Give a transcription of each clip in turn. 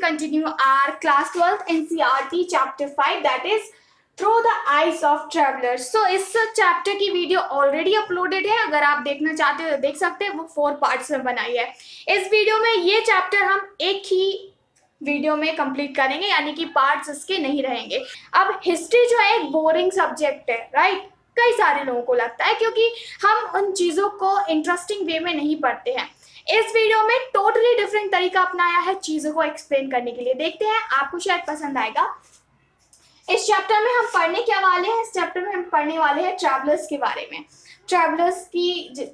continue our class 12th NCERT chapter 5, that is Through the Eyes of Travelers. So इस chapter की video already uploaded है, अगर आप देखना चाहते हो तो देख सकते हैं। वो 4 पार्ट्स में बनाई है। इस वीडियो में ये चैप्टर हम एक ही वीडियो में कंप्लीट करेंगे, यानी कि पार्ट्स इसके नहीं रहेंगे। अब हिस्ट्री जो है एक बोरिंग सब्जेक्ट है, राइट? कई सारे लोगों को लगता है, क्योंकि हम उन चीज़ों को इंटरेस्टिंग वे में नहीं पढ़ते हैं। इस वीडियो में टोटली डिफरेंट तरीका अपनाया है चीज़ों को एक्सप्लेन करने के लिए। देखते हैं, आपको शायद पसंद आएगा। इस चैप्टर में हम पढ़ने क्या वाले हैं? इस चैप्टर में हम पढ़ने वाले हैं ट्रैवलर्स के बारे में। ट्रैवलर्स की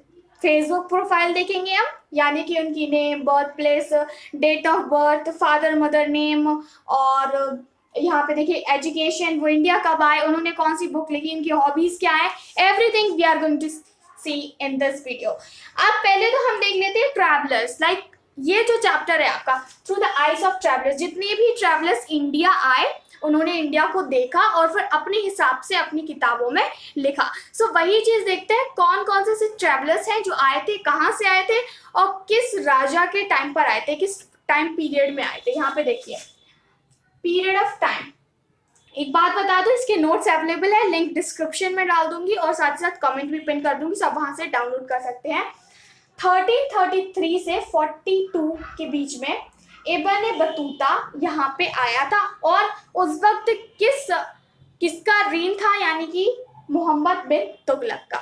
फेसबुक प्रोफाइल देखेंगे हम, यानी कि उनकी name, birth place, date of birth, father mother name, और यहाँ पे देखिए एजुकेशन, वो इंडिया कब आए, उन्होंने कौन सी बुक लिखी, उनकी हॉबीज क्या है, everything we are going to see in this video. अब पहले तो हम देख लेते हैं ट्रैवलर्स। लाइक ये जो चैप्टर है आपका through the eyes of travellers, जितने भी ट्रैवलर्स इंडिया आए उन्होंने इंडिया को देखा और फिर अपने हिसाब से अपनी किताबों में लिखा। सो वही चीज देखते हैं, कौन कौन से ट्रैवलर्स हैं जो आए थे, कहाँ से आए थे और किस राजा के टाइम पर आए थे, किस टाइम पीरियड में आए थे। यहाँ पे देखिए पीरियड ऑफ टाइम। एक बात बता दूं, इसके नोट्स अवेलेबल है, लिंक डिस्क्रिप्शन में डाल दूंगी और साथ ही साथ कमेंट भी पिन कर दूंगी, सब वहां से डाउनलोड कर सकते हैं। 1333 से 42 के बीच में इब्न बतूता यहाँ पे आया था, और उस वक्त किसका रेन था, यानी कि मोहम्मद बिन तुगलक का।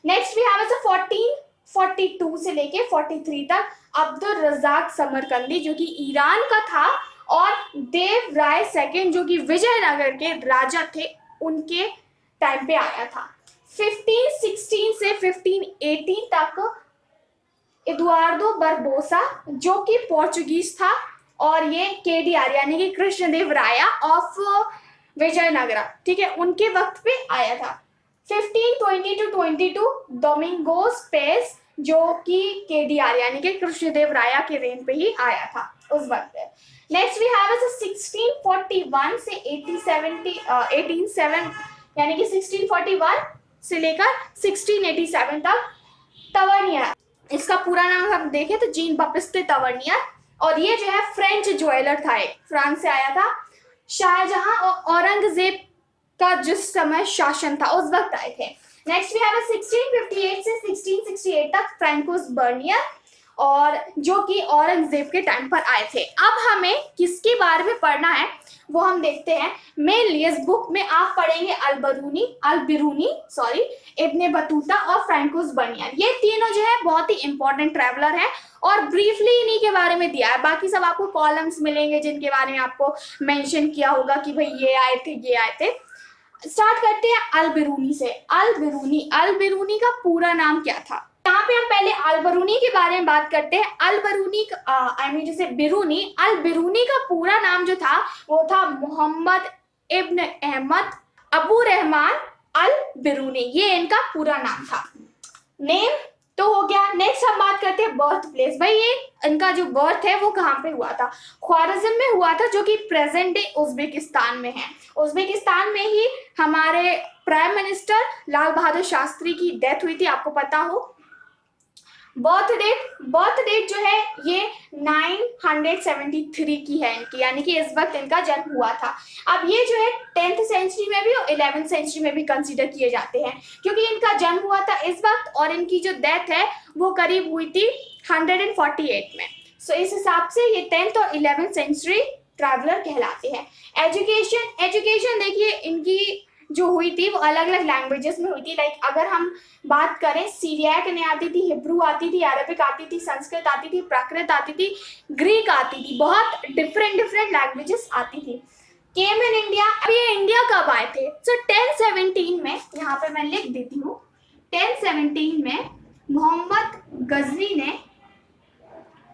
नेक्स्ट भी है 1442 से लेके 43 तक अब्दुल रज़ाक समरकंदी, जो कि ईरान का था, और देव राय सेकंड जो कि विजयनगर के राजा थे, उनके टाइम पे आया था। 1516 से 1518 तक एडुआर्डो बारबोसा, जो कि पोर्चुगीज था, और ये केडीआर यानी कि कृष्णदेव राय ऑफ विजयनगरा, ठीक है, उनके वक्त पे आया था। 1520 to 22 डोमिंगोस पेस, जो कि केडीआर यानी कि कृष्णदेव राय के रेन पे ही आया था उस वक्त। नेक्स्ट वी हैव 1641 से 1807 यानी कि 1641 से लेकर 1687 तक तवर्नियर, इसका पूरा नाम हम देखें तो जीन बाप्टिस्ट तवर्नियर, और ये जो है फ्रेंच ज्वेलर था, एक फ्रांस से आया था। शाहजहां और औरंगजेब का जिस समय शासन था उस वक्त आए थे। नेक्स्ट वी हैव 1658 से 1668 तक फ्रैंकोस बर्नियर, और जो कि औरंगजेब के टाइम पर आए थे। अब हमें किसके बारे में पढ़ना है वो हम देखते हैं। मेनली इस बुक में आप पढ़ेंगे अल-बिरूनी, इब्न बतूता और फ्रैंकोस बर्नियर। ये तीनों जो है बहुत ही इंपॉर्टेंट ट्रैवलर हैं, और ब्रीफली इन्हीं के बारे में दिया है। बाकी सब आपको कॉलम्स मिलेंगे जिनके बारे में आपको मेंशन किया होगा कि भाई ये आए थे। स्टार्ट करते हैं अल-बिरूनी से। अल-बिरूनी का पूरा नाम क्या था? यहाँ पे हम पहले अल-बिरूनी के बारे में बात करते हैं। अल-बिरूनी जैसे बिरूनी, अल-बिरूनी का पूरा नाम जो था वो था मोहम्मद इब्न अहमद अबू रहमान अल-बिरूनी, ये इनका पूरा नाम था। नेम तो हो गया। नेक्स्ट हम बात करते हैं बर्थ प्लेस। भाई ये इनका जो बर्थ है वो कहाँ पे हुआ था? ख्वारिज़्म में हुआ था, जो कि प्रेजेंट डे उज्बेकिस्तान में है। उज्बेकिस्तान में ही हमारे प्राइम मिनिस्टर लाल बहादुर शास्त्री की डेथ हुई थी, आपको पता हो। बर्थ डेट जो है ये 973 की है इनकी, यानी कि इस वक्त इनका जन्म हुआ था। अब ये जो है 10th सेंचुरी में भी और 11th सेंचुरी में भी कंसीडर किए जाते हैं, क्योंकि इनका जन्म हुआ था इस वक्त और इनकी जो डेथ है वो करीब हुई थी 148 में। सो इस हिसाब से ये 10th और 11th सेंचुरी ट्रैवलर कहलाते हैं। एजुकेशन देखिए इनकी जो हुई थी वो अलग अलग लैंग्वेजेस में हुई थी। लाइक अगर हम बात करें, सीरियाक इन्हें आती थी, हिब्रू आती थी, अरबिक आती थी, संस्कृत आती थी, प्राकृत आती थी, ग्रीक आती थी, बहुत डिफरेंट लैंग्वेजेस आती थी। केम इन इंडिया। अब ये इंडिया कब आए थे? सो 1017 में, यहाँ पे मैं लिख देती हूँ, 1017 में मोहम्मद गजनी ने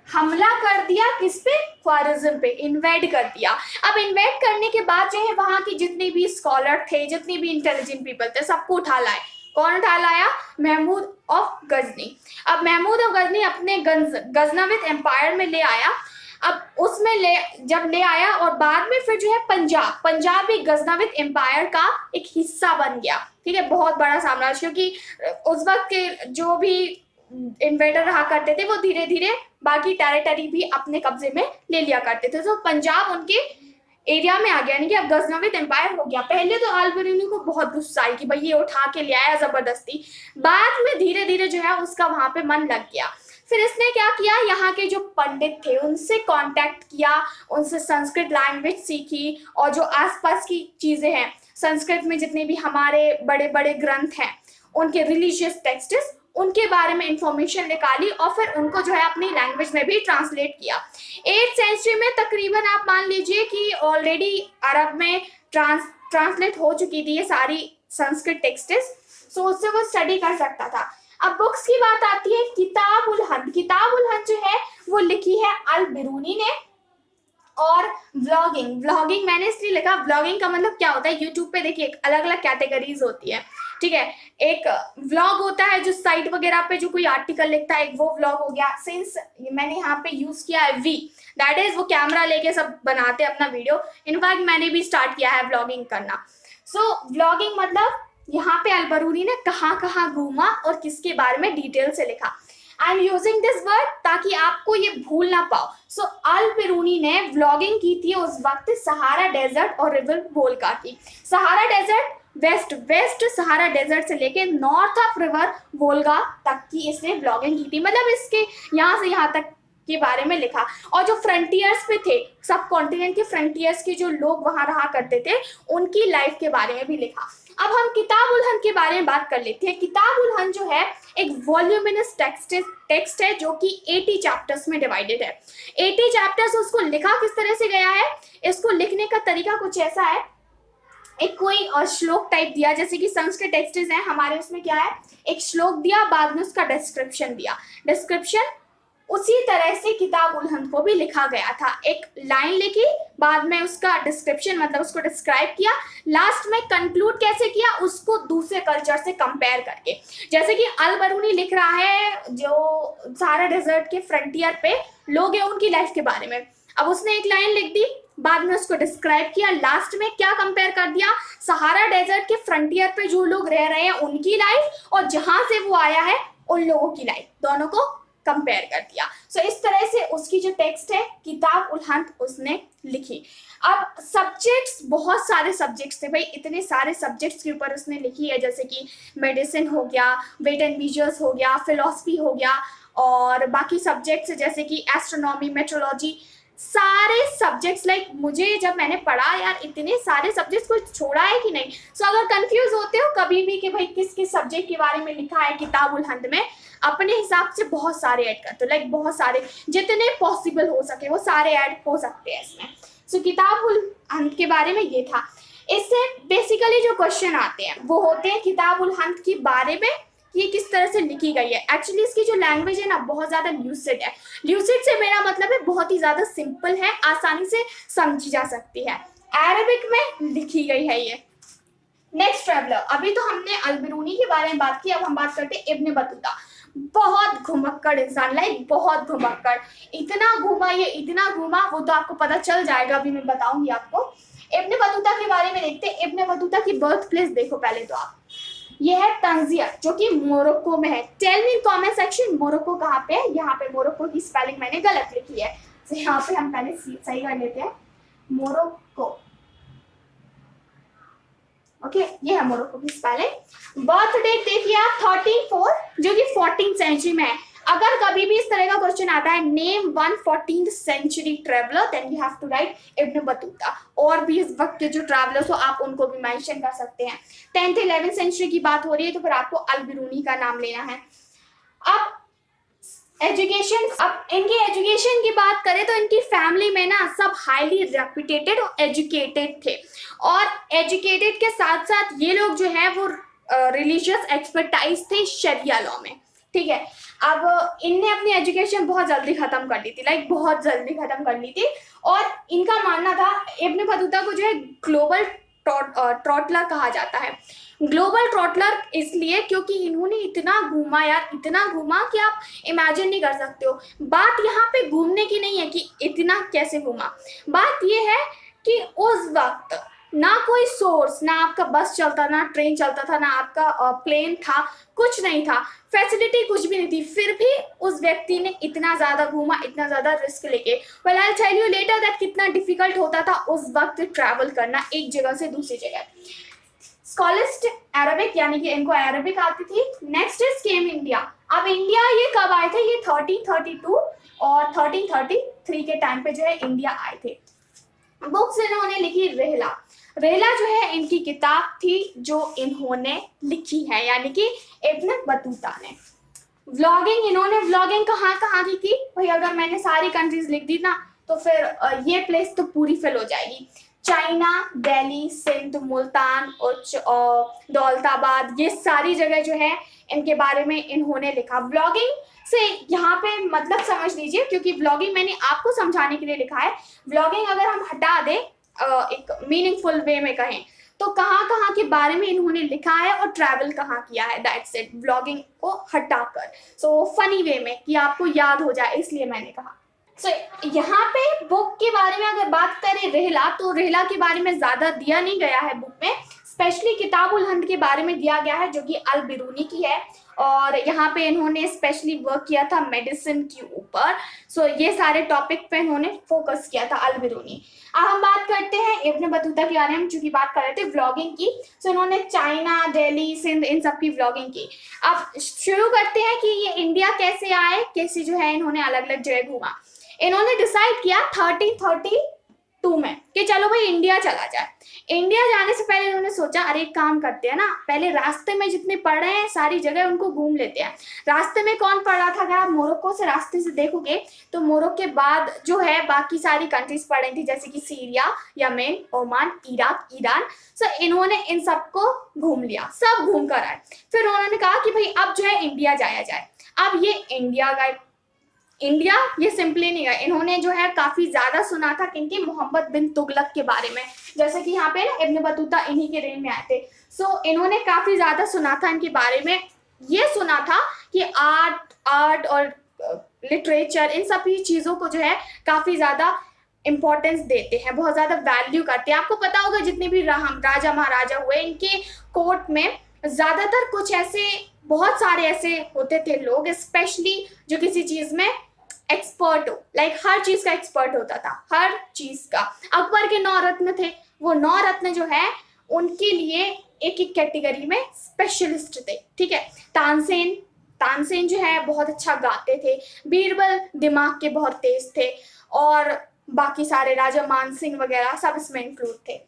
हमला कर दिया, किस पे? ख्वारिज़्म पे इन्वेड कर दिया। अब इन्वेड करने के बाद जो है वहां के जितने भी स्कॉलर थे, जितने भी इंटेलिजेंट पीपल थे, सबको उठा लाए। कौन उठा लाया? महमूद ऑफ गजनी। अब महमूद ऑफ गजनी अपने गजनविद एम्पायर में ले आया। अब उसमें जब ले आया और बाद में फिर जो है पंजाब भी गजनविद एम्पायर का एक हिस्सा बन गया, ठीक है, बहुत बड़ा साम्राज्य, क्योंकि उस वक्त के जो भी इन्वेडर रहा करते थे वो धीरे धीरे बाकी टेरिटरी भी अपने कब्जे में ले लिया करते थे। तो पंजाब उनके एरिया में आ गया, यानी कि अब गजनविद एम्पायर हो गया। पहले तो अल बरूनी को बहुत गुस्सा आई कि भाई ये उठा के ले आया जबरदस्ती, बाद में धीरे धीरे जो है उसका वहां पे मन लग गया। फिर इसने क्या किया, यहाँ के जो पंडित थे उनसे कांटेक्ट किया, उनसे संस्कृत लैंग्वेज सीखी, और जो आसपास की चीजें हैं संस्कृत में जितने भी हमारे बड़े बड़े ग्रंथ हैं उनके रिलीजियस टेक्स्ट्स, उनके बारे में इंफॉर्मेशन निकाली और फिर उनको जो है अपनी लैंग्वेज में भी ट्रांसलेट किया। 8th सेंचुरी में तकरीबन आप मान लीजिए कि ऑलरेडी अरब में ट्रांसलेट हो चुकी थी ये सारी संस्कृत टेक्स्ट्स, सो उससे वो स्टडी कर सकता था। अब बुक्स की बात आती है, किताब उल हिंद। किताब उल हिंद जो है वो लिखी है अल बिरूनी ने। और व्लॉगिंग मैंने इसलिए लिखा, व्लॉगिंग का मतलब क्या होता है, यूट्यूब पे देखिए अलग अलग कैटेगरीज होती है, ठीक है। एक व्लॉग होता है जो साइट वगैरह पे जो कोई आर्टिकल लिखता है, एक वो व्लॉग हो गया। सिंस मैंने यहाँ पे यूज किया है वी, दैट इज वो कैमरा लेके सब बनाते हैं अपना वीडियो। इनफैक्ट मैंने भी स्टार्ट किया है व्लॉगिंग करना। सो व्लॉगिंग मतलब यहाँ पे अल बरूनी ने कहाँ कहाँ घूमा और किसके बारे में डिटेल से लिखा। I am using this word ताकि आपको ये भूल ना पाओ। सो अल बिरूनी ने व्लॉगिंग की थी उस वक्त सहारा डेजर्ट और रिवर वोल्गा की। Sahara desert west Sahara desert से लेके नॉर्थ ऑफ रिवर वोल्गा तक की इसने व्लॉगिंग की थी, मतलब इसके यहाँ से यहाँ तक के बारे में लिखा। और जो फ्रंटियर्स पे थे, सब कॉन्टिनेंट के फ्रंटियर्स के जो लोग वहां रहा करते थे उनकी लाइफ के बारे में भी लिखा। अब हम किताब उल हिंद के बारे में बात कर लेते हैं। किताब उल हिंद जो है एक वॉल्यूमिनस टेक्स्ट है जो कि 80 चैप्टर्स में डिवाइडेड है। 80 चैप्टर्स, उसको लिखा किस तरह से गया है, इसको लिखने का तरीका कुछ ऐसा है, एक कोई श्लोक टाइप दिया, जैसे कि संस्कृत टेक्स्ट्स हैं हमारे, उसमें क्या है, एक श्लोक दिया, बाद में उसका डिस्क्रिप्शन दिया, डिस्क्रिप्शन उसी तरह से किताब उल हिंद को भी लिखा गया था। एक लाइन लिखी, बाद में उसका डिस्क्रिप्शन मतलब उसको डिस्क्राइब किया, लास्ट में कंक्लूड कैसे किया, उसको दूसरे कल्चर से कंपेयर करके। जैसे कि अल बरूनी लिख रहा है जो सहारा डेजर्ट के फ्रंटियर पे लोग हैं उनकी लाइफ के बारे में, अब उसने एक लाइन लिख दी, बाद में उसको डिस्क्राइब किया, लास्ट में क्या कंपेयर कर दिया, सहारा डेजर्ट के फ्रंटियर पे जो लोग रह रहे हैं उनकी लाइफ और जहां से वो आया है उन लोगों की लाइफ, दोनों को कंपेयर कर दिया। सो इस तरह से उसकी जो टेक्स्ट है किताब उल हिंद उसने लिखी। अब सब्जेक्ट्स, बहुत सारे सब्जेक्ट्स थे भाई, इतने सारे सब्जेक्ट्स के ऊपर उसने लिखी है, जैसे कि मेडिसिन हो गया, वेट एंड मीजर्स हो गया, फिलॉसफी हो गया, और बाकी सब्जेक्ट्स जैसे कि एस्ट्रोनॉमी, मेट्रोलॉजी, सारे सब्जेक्ट्स। लाइक मुझे जब मैंने पढ़ा यार इतने सारे सब्जेक्ट्स कोई छोड़ा है कि नहीं। सो अगर कंफ्यूज होते हो कभी भी कि भाई किस किस सब्जेक्ट के बारे में लिखा है किताब उल हिंद में, अपने हिसाब से बहुत सारे ऐड करते हो, लाइक बहुत सारे, जितने पॉसिबल हो सके वो सारे ऐड हो सकते हैं इसमें। सो किताब उल हिंद के बारे में ये था। इससे बेसिकली जो क्वेश्चन आते हैं वो होते हैं किताब उल हिंद के बारे में, ये किस तरह से लिखी गई है। एक्चुअली इसकी जो लैंग्वेज है ना बहुत ज्यादा ल्यूसिड है। ल्यूसिड से मेरा मतलब है बहुत ही ज्यादा सिंपल है, आसानी से समझी जा सकती है, अरबिक में लिखी गई है ये। नेक्स्ट ट्रैवलर, अभी तो हमने अल बिरूनी के बारे में बात की, अब हम बात करते हैं इब्न बतूता। बहुत घुमक्कड़ इंसान, लाइक बहुत घुमक्कड़, इतना घूमा ये, इतना घूमा, वो तो आपको पता चल जाएगा, अभी मैं बताऊंगी आपको। इब्न बतूता के बारे में देखते हैं। इब्न बतूता की बर्थ प्लेस देखो पहले तो आप, ये है तंजिया जो कि मोरक्को में है। Tell me in comment section Morocco कहाँ पे है। यहाँ पे मोरक्को की स्पेलिंग मैंने गलत लिखी है, तो यहाँ पे हम पहले सही कर लेते हैं, मोरक्को। ओके, ये है मोरक्को की स्पेलिंग। बर्थ डेट देखिए आप 13/4 जो कि 14th सेंचुरी में है। अगर कभी भी इस तरह का क्वेश्चन आता है name 14th century traveller, then you have to write Ibn Battuta. और भी इस वक्त के जो ट्रैवलर्स हो आप उनको भी मेंशन कर सकते हैं। 10th 11th सेंचुरी की बात हो रही है तो फिर आपको अल बिरूनी का नाम लेना है। अब एजुकेशन, अब इनकी एजुकेशन की बात करें तो इनकी फैमिली में ना सब हाईली रेप्यूटेटेड और एजुकेटेड थे, और एजुकेटेड के साथ साथ ये लोग जो है वो रिलीजियस एक्सपर्टाइज थे शरिया लॉ में, ठीक है। अब इनने अपनी एजुकेशन बहुत जल्दी खत्म कर ली थी, लाइक बहुत जल्दी खत्म कर ली थी, और इनका मानना था, इब्न बतूता को जो है ग्लोबल ट्रॉटलर कहा जाता है। ग्लोबल ट्रॉटलर इसलिए क्योंकि इन्होंने इतना घूमा यार, इतना घूमा कि आप इमेजिन नहीं कर सकते हो। बात यहाँ पे घूमने की नहीं है कि इतना कैसे घूमा, बात ये है कि उस वक्त ना कोई सोर्स, ना आपका बस चलता, ना ट्रेन चलता था, ना आपका प्लेन था, कुछ नहीं था, फैसिलिटी कुछ भी नहीं थी, फिर भी उस व्यक्ति ने इतना ज़्यादा घूमा, इतना ज़्यादा रिस्क लेके। Well I tell you later that कितना डिफिकल्ट होता था उस वक्त ट्रैवल करना एक जगह से दूसरी जगह। स्कॉलिस्ट अरबिक, यानी कि इनको अरबिक आती थी। Next is came India. अब इंडिया ये कब आए थे? ये 1332 और 1333 के टाइम पे जो है इंडिया आए थे। बुक्स इन्होंने लिखी रेहला। रेहला जो है इनकी किताब थी जो इन्होंने लिखी है, यानी कि इब्न बतूता ने। व्लॉगिंग, इन्होंने व्लॉगिंग कहाँ कहाँ की भाई, अगर मैंने सारी कंट्रीज लिख दी ना तो फिर ये प्लेस तो पूरी फिल हो जाएगी। चाइना, दिल्ली, सिंध, मुल्तान और दौलताबाद, ये सारी जगह जो है इनके बारे में इन्होंने लिखा। व्लॉगिंग से यहाँ पे मतलब समझ लीजिए, क्योंकि व्लॉगिंग मैंने आपको समझाने के लिए लिखा है। व्लॉगिंग अगर हम हटा दें, एक मीनिंगफुल वे में कहें तो कहाँ कहाँ के बारे में इन्होंने लिखा है और ट्रैवल कहाँ किया है, दैट्स इट, व्लॉगिंग को हटाकर। सो फनी वे में कि आपको याद हो जाए, इसलिए मैंने कहा। सो यहाँ पे बुक के बारे में अगर बात करें रेहला, तो रेहला के बारे में ज़्यादा दिया नहीं गया है बुक में, स्पेशली किताबुल हिंद के बारे में दिया गया है जो कि अल बिरूनी की है, और यहाँ पे इन्होंने स्पेशली वर्क किया था मेडिसिन के ऊपर। सो ये सारे टॉपिक पे इन्होंने फोकस किया था अल बिरूनी। अब हम बात करते हैं इब्न बतूता के बारे में, चूंकि बात कर रहे थे व्लॉगिंग की। सो इन्होंने चाइना, दिल्ली, सिंध, इन सब की व्लॉगिंग की। अब शुरू करते हैं कि ये इंडिया कैसे आए, कैसे जो है इन्होंने अलग अलग जगह घूमा। इन्होंने डिसाइड किया 1332 में कि चलो भाई इंडिया चला जाए। इंडिया जाने से पहले इन्होंने सोचा अरे एक काम करते हैं ना, पहले रास्ते में जितने पड़ रहे हैं सारी जगह उनको घूम लेते हैं। रास्ते में कौन पड़ रहा था? अगर आप मोरक्को से रास्ते से देखोगे तो मोरक्को के बाद जो है बाकी सारी कंट्रीज पड़ रही थी, जैसे कि Syria, Yemen, Oman, Iraq, Iran. So इन्होंने इन सबको घूम लिया, सब घूम कर आए। फिर उन्होंने कहा कि भाई अब जो है इंडिया जाया जाए। अब ये इंडिया गए। इंडिया ये सिंपली नहीं है, इन्होंने जो है काफी ज्यादा सुना था किनकी, मोहम्मद बिन तुगलक के बारे में। जैसे कि यहाँ पे ना इब्न बतूता इन्हीं के रेंज में आए थे। सो इन्होंने काफी ज्यादा सुना था इनके बारे में। ये सुना था कि आर्ट और लिटरेचर, इन सभी चीजों को जो है काफी ज्यादा इंपॉर्टेंस देते हैं, बहुत ज्यादा वैल्यू करते हैं। आपको पता होगा जितने भी राजा महाराजा हुए इनके कोर्ट में ज्यादातर कुछ ऐसे, बहुत सारे ऐसे होते थे लोग, स्पेशली जो किसी चीज में एक्सपर्ट हो, लाइक हर चीज का एक्सपर्ट होता था, हर चीज का। अकबर के 9 रत्न थे, वो 9 रत्न जो है उनके लिए एक एक कैटेगरी में स्पेशलिस्ट थे, ठीक है। तानसेन जो है बहुत अच्छा गाते थे, बीरबल दिमाग के बहुत तेज थे, और बाकी सारे राजा मानसिंह वगैरह सब इसमें इंक्लूड थे।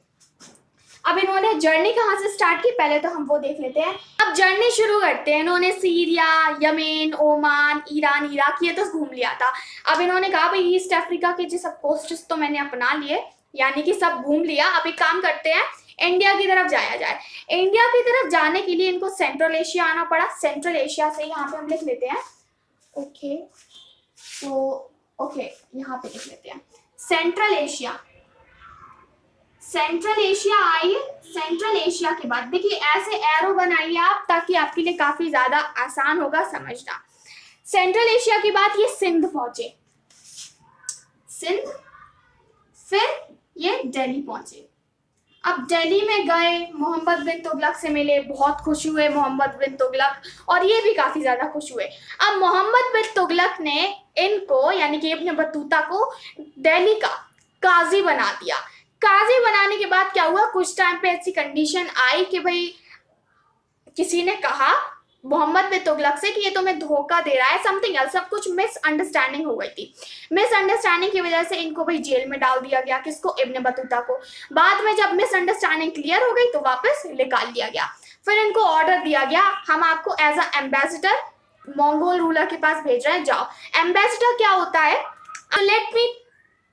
अब इन्होंने जर्नी कहाँ से स्टार्ट की, पहले तो हम वो देख लेते हैं। अब जर्नी शुरू करते हैं। इन्होंने Syria, Yemen, Oman, Iran, Iraq ये तो घूम लिया था। अब इन्होंने कहा भाई ईस्ट अफ्रीका के जो सब कोस्ट्स तो मैंने अपना लिए, यानी कि सब घूम लिया, अब एक काम करते हैं इंडिया की तरफ जाया जाए। इंडिया की तरफ जाने के लिए इनको सेंट्रल एशिया आना पड़ा। सेंट्रल एशिया से यहाँ पे हम लिख लेते हैं, ओके, तो ओके यहाँ पे लिख लेते हैं सेंट्रल एशिया। सेंट्रल एशिया आइए। सेंट्रल एशिया के बाद देखिए ऐसे एरो बनाइए आप, ताकि आपके लिए काफी ज्यादा आसान होगा समझना। सेंट्रल एशिया के बाद ये सिंध पहुंचे, सिंध, फिर ये दिल्ली पहुंचे। अब दिल्ली में गए, मोहम्मद बिन तुगलक से मिले, बहुत खुश हुए मोहम्मद बिन तुगलक, और ये भी काफी ज्यादा खुश हुए। अब मोहम्मद बिन तुगलक ने इनको, यानी कि इब्न बतूता को दिल्ली का काजी बना दिया। काजी बनाने के बाद क्या हुआ, कुछ टाइम पे ऐसी कंडीशन आई कि भाई किसी ने कहा मोहम्मद बिन तुगलक से कि ये तुम्हें धोखा दे रहा है, समथिंग एल्स, सब कुछ मिसअंडरस्टैंडिंग हो गई थी। मिसअंडरस्टैंडिंग की वजह से इनको भाई जेल में डाल दिया गया। किसको? इब्न बतूता को। बाद में जब मिसअंडरस्टैंडिंग क्लियर हो गई तो वापस निकाल दिया गया। फिर इनको ऑर्डर दिया गया, हम आपको as a ambassador Mongol ruler के पास भेज रहे हैं, जाओ। एम्बेसडर क्या होता है? Let me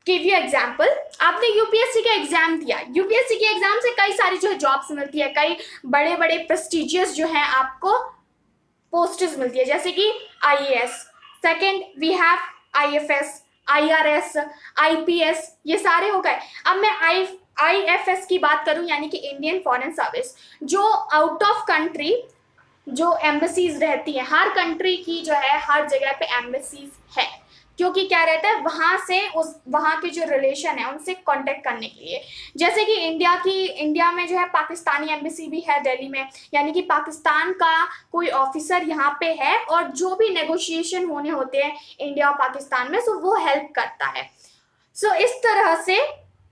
give you example. आपने यूपीएससी का एग्जाम दिया, यूपीएससी के एग्जाम से कई सारी जो है जॉब्स मिलती है, कई बड़े बड़े प्रेस्टिजियस जो है आपको पोस्ट्स मिलती है, जैसे कि IAS, second we have IFS, IRS, IPS, ये सारे हो गए। अब मैं आईएफएस की बात करूं, यानी कि इंडियन फॉरेन सर्विस, जो आउट ऑफ कंट्री जो एम्बेसीज रहती है, हर कंट्री की जो है हर जगह पे एम्बेसीज है, क्योंकि क्या रहता है वहाँ से वहाँ के जो रिलेशन है उनसे कांटेक्ट करने के लिए। जैसे कि इंडिया में जो है पाकिस्तानी एम्बेसी भी है दिल्ली में, यानी कि पाकिस्तान का कोई ऑफिसर यहाँ पे है और जो भी नेगोशिएशन होने होते हैं इंडिया और पाकिस्तान में, सो वो हेल्प करता है। सो इस तरह से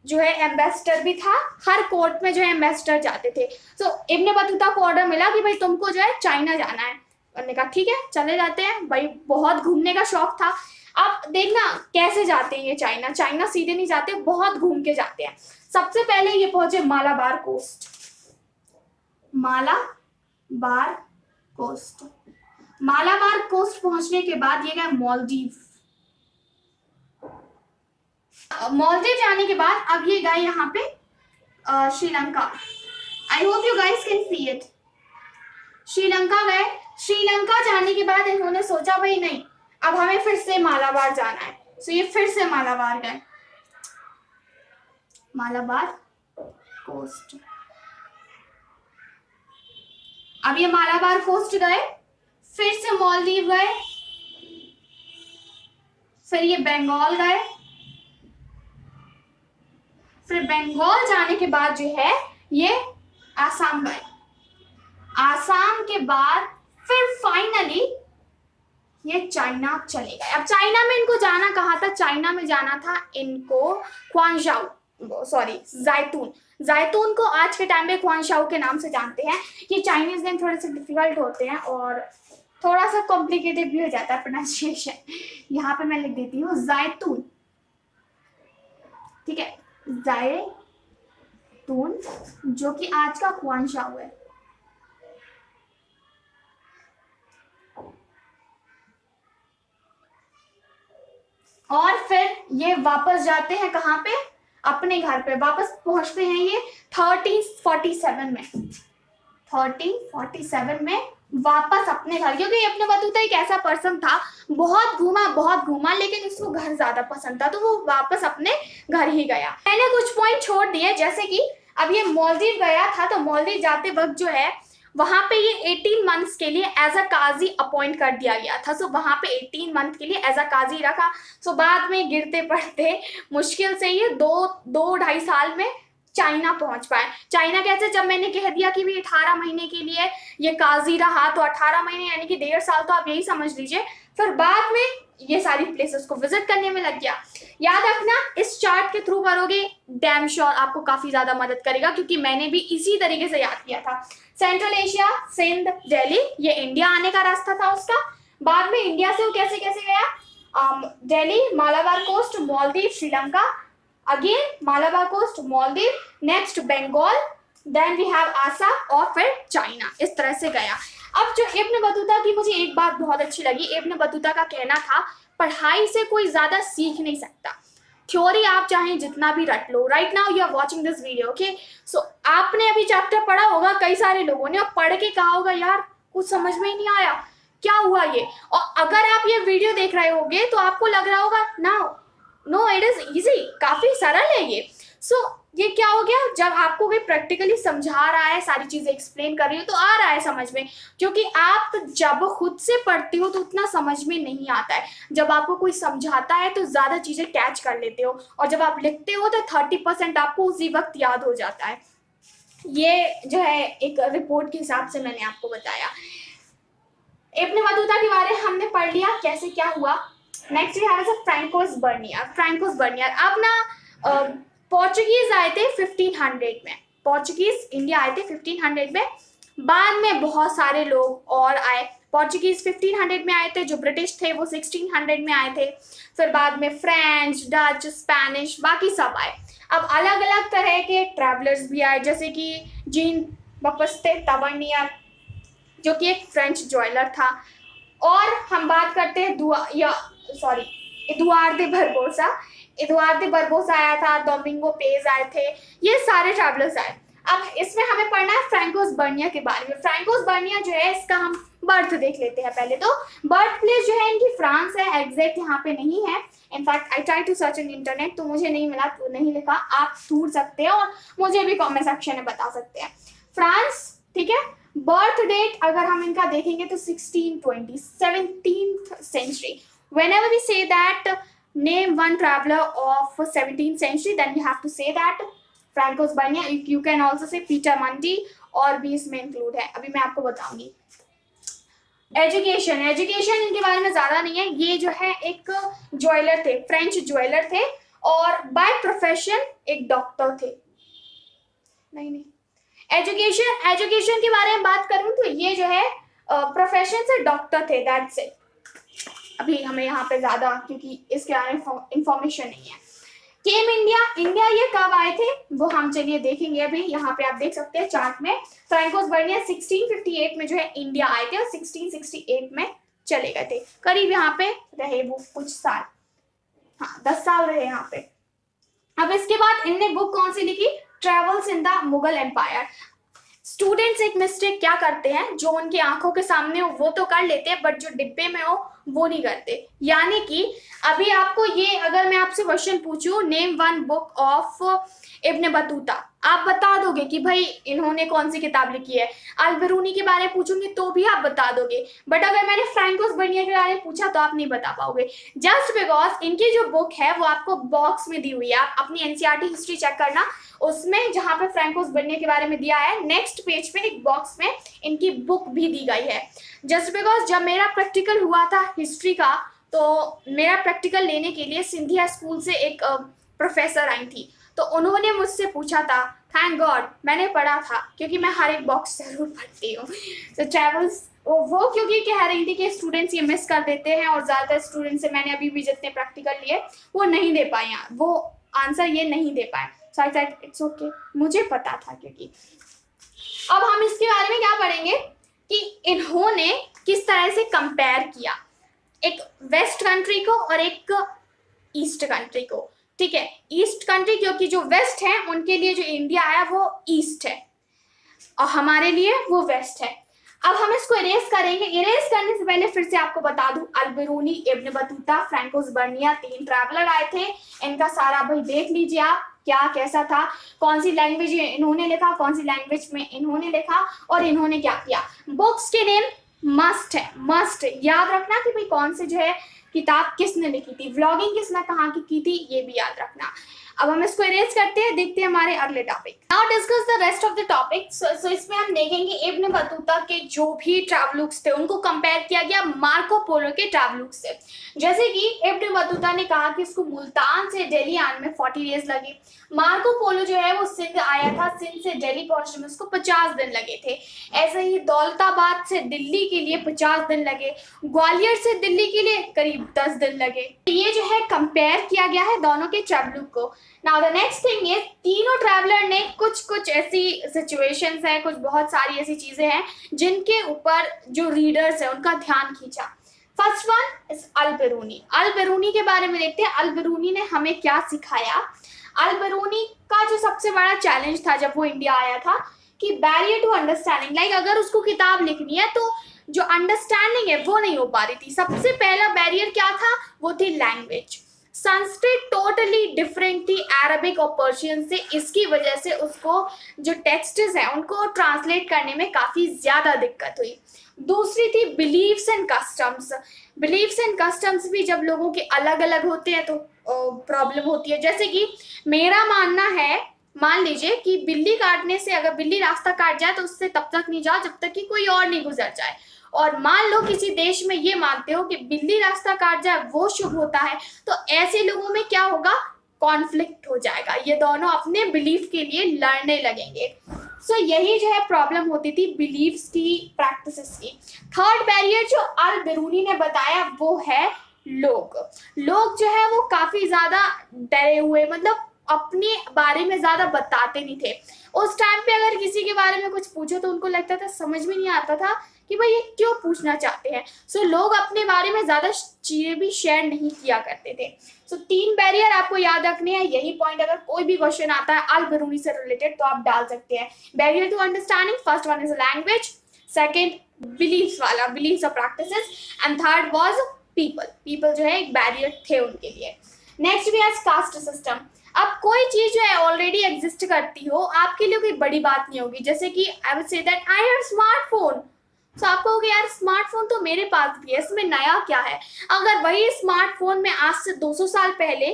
जो है एम्बेसडर भी था, हर कोर्ट में जो है एम्बेसडर जाते थे। सो इब्न बतूता को ऑर्डर मिला कि भाई तुमको जो है चाइना जाना है, उन्होंने कहा ठीक है चले जाते हैं। भाई बहुत घूमने का शौक था। अब देखना कैसे जाते हैं ये चाइना सीधे नहीं जाते, बहुत घूम के जाते हैं। सबसे पहले ये पहुंचे मालाबार कोस्ट। मालाबार कोस्ट पहुंचने के बाद ये गए मालदीव जाने के बाद अब ये गए यहाँ पे Sri Lanka. I hope you guys can see it. Sri Lanka गए। श्रीलंका जाने के बाद इन्होंने सोचा भाई नहीं, अब हमें फिर से मालाबार जाना है। सो ये फिर से मालाबार गए, मालाबार कोस्ट। अब ये मालाबार कोस्ट गए, फिर से मालदीव गए, फिर ये बंगाल गए, फिर बंगाल जाने के बाद जो है ये आसाम गए। आसाम के बाद फिर फाइनली ये चाइना चले गए। अब चाइना में इनको जाना कहाँ था? चाइना में जाना था इनको क्वांशाओ, सॉरी जायतून को आज के टाइम में क्वांशाओ के नाम से जानते हैं। ये चाइनीज नेम थोड़े से डिफिकल्ट होते हैं और थोड़ा सा कॉम्प्लिकेटेड भी हो जाता है प्रोनाउंसिएशन। यहाँ पे मैं लिख देती हूँ जायतून, ठीक है, जायतून, जो कि आज का क्वांशाओ है। और फिर ये वापस जाते हैं कहाँ पे? अपने घर पे वापस पहुंचते हैं ये 1347 में। 1347 में वापस अपने घर, क्योंकि इब्न बतूता एक ऐसा पर्सन था, बहुत घूमा लेकिन उसको घर ज्यादा पसंद था, तो वो वापस अपने घर ही गया। मैंने कुछ पॉइंट छोड़ दिए, जैसे कि अब ये मालदीव गया था, तो मालदीव जाते वक्त जो है वहां पे ये 18 मंथ्स के लिए एज अ काजी अपॉइंट कर दिया गया था। सो वहां पे 18 मंथ के लिए एज अ काजी रखा। सो बाद में गिरते पड़ते मुश्किल से ये 2-2.5 साल में चाइना पहुंच पाए। चाइना कैसे? जब मैंने कह दिया कि भी 18 महीने के लिए ये काजी रहा, तो 18 महीने यानी कि 1.5 साल तो आप यही समझ लीजिए। फिर बाद में ये सारी प्लेसेस को विजिट करने में लग गया। याद रखना, इस चार्ट के थ्रू करोगे डैम श्योर आपको काफी ज्यादा मदद करेगा, क्योंकि मैंने भी इसी तरीके से याद किया था। सेंट्रल एशिया, सिंध, दिल्ली, ये इंडिया आने का रास्ता था उसका। बाद में इंडिया से वो कैसे गया? Delhi, Malabar coast, Maldives, Sri Lanka, again Malabar coast, Maldives, next Bengal, then we have Assam और फिर चाइना। इस तरह से गया। अब जो इब्न बतूता की मुझे एक बात बहुत अच्छी लगी, इब्न बतूता का कहना था पढ़ाई से कोई ज्यादा सीख नहीं सकता, थ्योरी आप चाहें जितना भी रट लो। Right now you are watching this video, okay. So आपने अभी चैप्टर पढ़ा होगा, कई सारे लोगों ने, और पढ़ के कहा होगा यार कुछ समझ में ही नहीं आया, क्या हुआ ये। और अगर आप ये वीडियो देख रहे होगे तो आपको लग रहा होगा नो इट इज इजी, काफी सरल है ये। सो ये क्या हो गया? जब आपको कोई प्रैक्टिकली समझा रहा है, सारी चीजें एक्सप्लेन कर रही हो, तो आ रहा है समझ में, क्योंकि आप जब खुद से पढ़ते हो तो उतना समझ में नहीं आता है। जब आपको कोई समझाता है तो ज्यादा चीजें कैच कर लेते हो, और जब आप लिखते हो तो 30% आपको उसी वक्त याद हो जाता है। ये जो है एक रिपोर्ट के हिसाब से मैंने आपको बताया। इब्न बतूता के बारे में हमने पढ़ लिया कैसे क्या हुआ। Next we have Francois Bernier. अब ना पोर्चुगीज आए थे 1500 में, पोर्चुगीज इंडिया आए थे 1500 में। बाद में बहुत सारे लोग और आए। पोर्चुगीज 1500 में आए थे, जो ब्रिटिश थे वो 1600 में आए थे। फिर बाद में फ्रेंच, डच, स्पेनिश, बाकी सब आए। अब अलग अलग तरह के ट्रैवलर्स भी आए, जैसे कि जीन बपस्ते तावर्नियर, जो कि एक फ्रेंच ज्वेलर था। और हम बात करते हैं एदुआर्दे बरबोसा आया था, डोमिंगो पेज आए थे, ये सारे ट्रैवलर्स आए। अब इसमें हमें पढ़ना है फ्रैंकोस बर्नियर के बारे में। फ्रैंकोस बर्नियर जो है, इसका हम बर्थ देख लेते हैं पहले। तो बर्थ प्लेस जो है इनकी फ्रांस है, एग्जैक्ट यहाँ पे नहीं है। In fact I try to search in internet, तो मुझे नहीं मिला, तो नहीं लिखा। आप ढूंढ सकते हैं और मुझे भी कमेंट सेक्शन में बता सकते हैं। फ्रांस, ठीक है। बर्थ डेट अगर हम इनका देखेंगे तो 1620, 17th century. whenever we say that name one traveler of 17th century, then you have to say that Francois Bernier. You can also say Peter Mundy, और भी इसमें इंक्लूड है, अभी मैं आपको बताऊंगी. एजुकेशन इनके बारे में ज्यादा नहीं है. ये जो है एक ज्वेलर थे, फ्रेंच ज्वेलर थे, और बाय प्रोफेशन एक डॉक्टर थे. नहीं, एजुकेशन के बारे में बात करूं तो ये जो है प्रोफेशन से डॉक्टर थे, दैट्स इट. अभी हमें यहाँ पे ज्यादा, क्योंकि इसके बारे में इंफॉर्मेशन नहीं है. केम इंडिया ये कब आए थे वो हम चलिए देखेंगे. अभी यहाँ पे आप देख सकते हैं चार्ट में, फ्रैंकोस बर्निया 1658 में जो है इंडिया आए थे और 1668 में चले गए थे. करीब यहाँ पे रहे वो कुछ साल, हाँ 10 साल रहे यहाँ पे. अब इसके बाद इनने बुक कौन सी लिखी? Travels in the Mughal empire. Students एक मिस्टेक क्या करते हैं, जो उनकी आंखों के सामने हो वो तो कर लेते हैं, बट जो डिब्बे में हो वो नहीं करते. यानी कि अभी आपको ये, अगर मैं आपसे क्वेश्चन पूछूं name one book of Ibn Battuta, आप बता दोगे कि भाई इन्होंने कौन सी किताब लिखी है. अल बिरूनी के बारे में पूछूंगी तो भी आप बता दोगे, बट अगर मैंने फ्रैंकोस बर्निया के बारे में पूछा तो आप नहीं बता पाओगे, जस्ट बिकॉज इनकी जो बुक है वो आपको बॉक्स में दी हुई है. आप अपनी एनसीईआरटी हिस्ट्री चेक करना, उसमें जहां पे फ्रैंकोस बर्निया के बारे में दिया है, नेक्स्ट पेज पे एक बॉक्स में इनकी बुक भी दी गई है. जस्ट बिकॉज जब मेरा प्रैक्टिकल हुआ था हिस्ट्री का, तो मेरा प्रैक्टिकल लेने के लिए सिंधिया स्कूल से एक प्रोफेसर आई थी, तो उन्होंने मुझसे पूछा था. थैंक गॉड मैंने पढ़ा था, क्योंकि मैं हर एक बॉक्स जरूर पढ़ती हूँ. तो ट्रेवल्स वो क्योंकि कह रही थी कि स्टूडेंट्स ये मिस कर देते हैं, और ज़्यादातर स्टूडेंट से मैंने अभी भी जितने प्रैक्टिकल लिए वो नहीं दे पाए, वो आंसर ये नहीं दे पाए. सो आई सेड इट्स ओके, मुझे पता था. क्योंकि अब हम इसके बारे में क्या पढ़ेंगे कि इन्होंने किस तरह से कंपेयर किया एक वेस्ट कंट्री को और एक ईस्ट कंट्री को. ठीक है, ईस्ट कंट्री क्योंकि जो वेस्ट है उनके लिए जो इंडिया आया वो ईस्ट है, और हमारे लिए वो वेस्ट है. अब हम इसको इरेज करेंगे. इरेज करने से पहले फिर से आपको बता दूं, अल बिरूनी, इब्न बतूता, फ्रैंकोस बर्निया, 3 ट्रैवलर आए थे. इनका सारा भाई देख लीजिए आप क्या कैसा था, कौन सी लैंग्वेज इन्होंने लिखा, कौन सी लैंग्वेज में इन्होंने लिखा, और इन्होंने क्या किया. बुक्स के नेम मस्ट है, मस्ट याद रखना कि भाई कौन से जो है किताब किसने लिखी थी, व्लॉगिंग किसने कहाँ की थी, ये भी याद रखना. अब हम इसको इरेज करते हैं, देखते हैं हमारे अगले topic. Now discuss the rest of the topic. So इसमें हम देखेंगे इब्न बतूता के जो भी ट्रैवलुक्स थे उनको कंपेयर किया गया मार्को पोलो के ट्रैवलुक्स से. जैसे कि इब्न बतूता ने कहा कि इसको मुल्तान से दिल्ली आने में 40 डेज लगे. मार्को पोलो जो है वो सिंध आया था, सिंध से दिल्ली पहुंचने में उसको 50 दिन लगे थे. ऐसे ही दौलताबाद से दिल्ली के लिए 50 दिन लगे, ग्वालियर से दिल्ली के लिए करीब 10 दिन लगे. ये जो है कंपेयर किया गया है दोनों के ट्रैवलुक को. Now the next thing is, तीनों ट्रैवलर ने कुछ ऐसी सिचुएशंस हैं, कुछ बहुत सारी ऐसी चीजें हैं जिनके ऊपर जो रीडर्स है उनका ध्यान खींचा. First one is Al Biruni. Al Biruni के बारे में देखते हैं. अल बिरूनी ने हमें क्या सिखाया. अल बिरूनी का जो सबसे बड़ा चैलेंज था जब वो इंडिया आया था कि बैरियर टू अंडरस्टैंडिंग, लाइक अगर उसको किताब लिखनी है तो जो अंडरस्टैंडिंग है वो नहीं हो पा रही थी. सबसे पहला बैरियर क्या था, वो थी लैंग्वेज. संस्कृत टोटली डिफरेंट थी अरबिक और पर्शियन से. इसकी वजह से उसको जो टेक्स्ट्स हैं उनको ट्रांसलेट करने में काफ़ी ज़्यादा दिक्कत हुई. दूसरी थी beliefs and customs. Beliefs and customs भी जब लोगों के अलग अलग होते हैं तो प्रॉब्लम होती है. जैसे कि मेरा मानना है, मान लीजिए कि बिल्ली काटने से, अगर बिल्ली रास्ता काट जाए तो उससे तब तक नहीं जाओ जब तक कि कोई और नहीं गुजर जाए. और मान लो किसी देश में ये मानते हो कि बिल्ली रास्ता काट जाए वो शुभ होता है, तो ऐसे लोगों में क्या होगा, कॉन्फ्लिक्ट हो जाएगा. ये दोनों अपने बिलीफ के लिए लड़ने लगेंगे. सो यही जो है प्रॉब्लम होती थी बिलीफ्स की, प्रैक्टिसेस की. थर्ड बैरियर जो अल बिरूनी ने बताया वो है लोग. लोग जो है वो काफी ज्यादा डरे हुए, मतलब अपने बारे में ज्यादा बताते नहीं थे. उस टाइम पे अगर किसी के बारे में कुछ पूछो तो उनको लगता था, समझ में नहीं आता था कि भाई ये क्यों पूछना चाहते हैं. सो लोग अपने बारे में ज्यादा चीजें भी शेयर नहीं किया करते थे. सो 3 बैरियर आपको याद रखने हैं. यही पॉइंट अगर कोई भी क्वेश्चन आता है अल बिरूनी से रिलेटेड तो आप डाल सकते हैं. Barrier to understanding, first one is language, second beliefs वाला, बिलीफ्स और practices, and third was people. People जो है एक बैरियर थे उनके लिए. नेक्स्ट भी है कास्ट सिस्टम. अब कोई चीज जो है ऑलरेडी एग्जिस्ट करती हो, आपके लिए कोई बड़ी बात नहीं होगी. जैसे कि I would say that I have smartphone, तो आप कहोगे यार स्मार्टफोन तो मेरे पास भी है, इसमें नया क्या है। अगर वही स्मार्टफोन में आज से 200 साल पहले,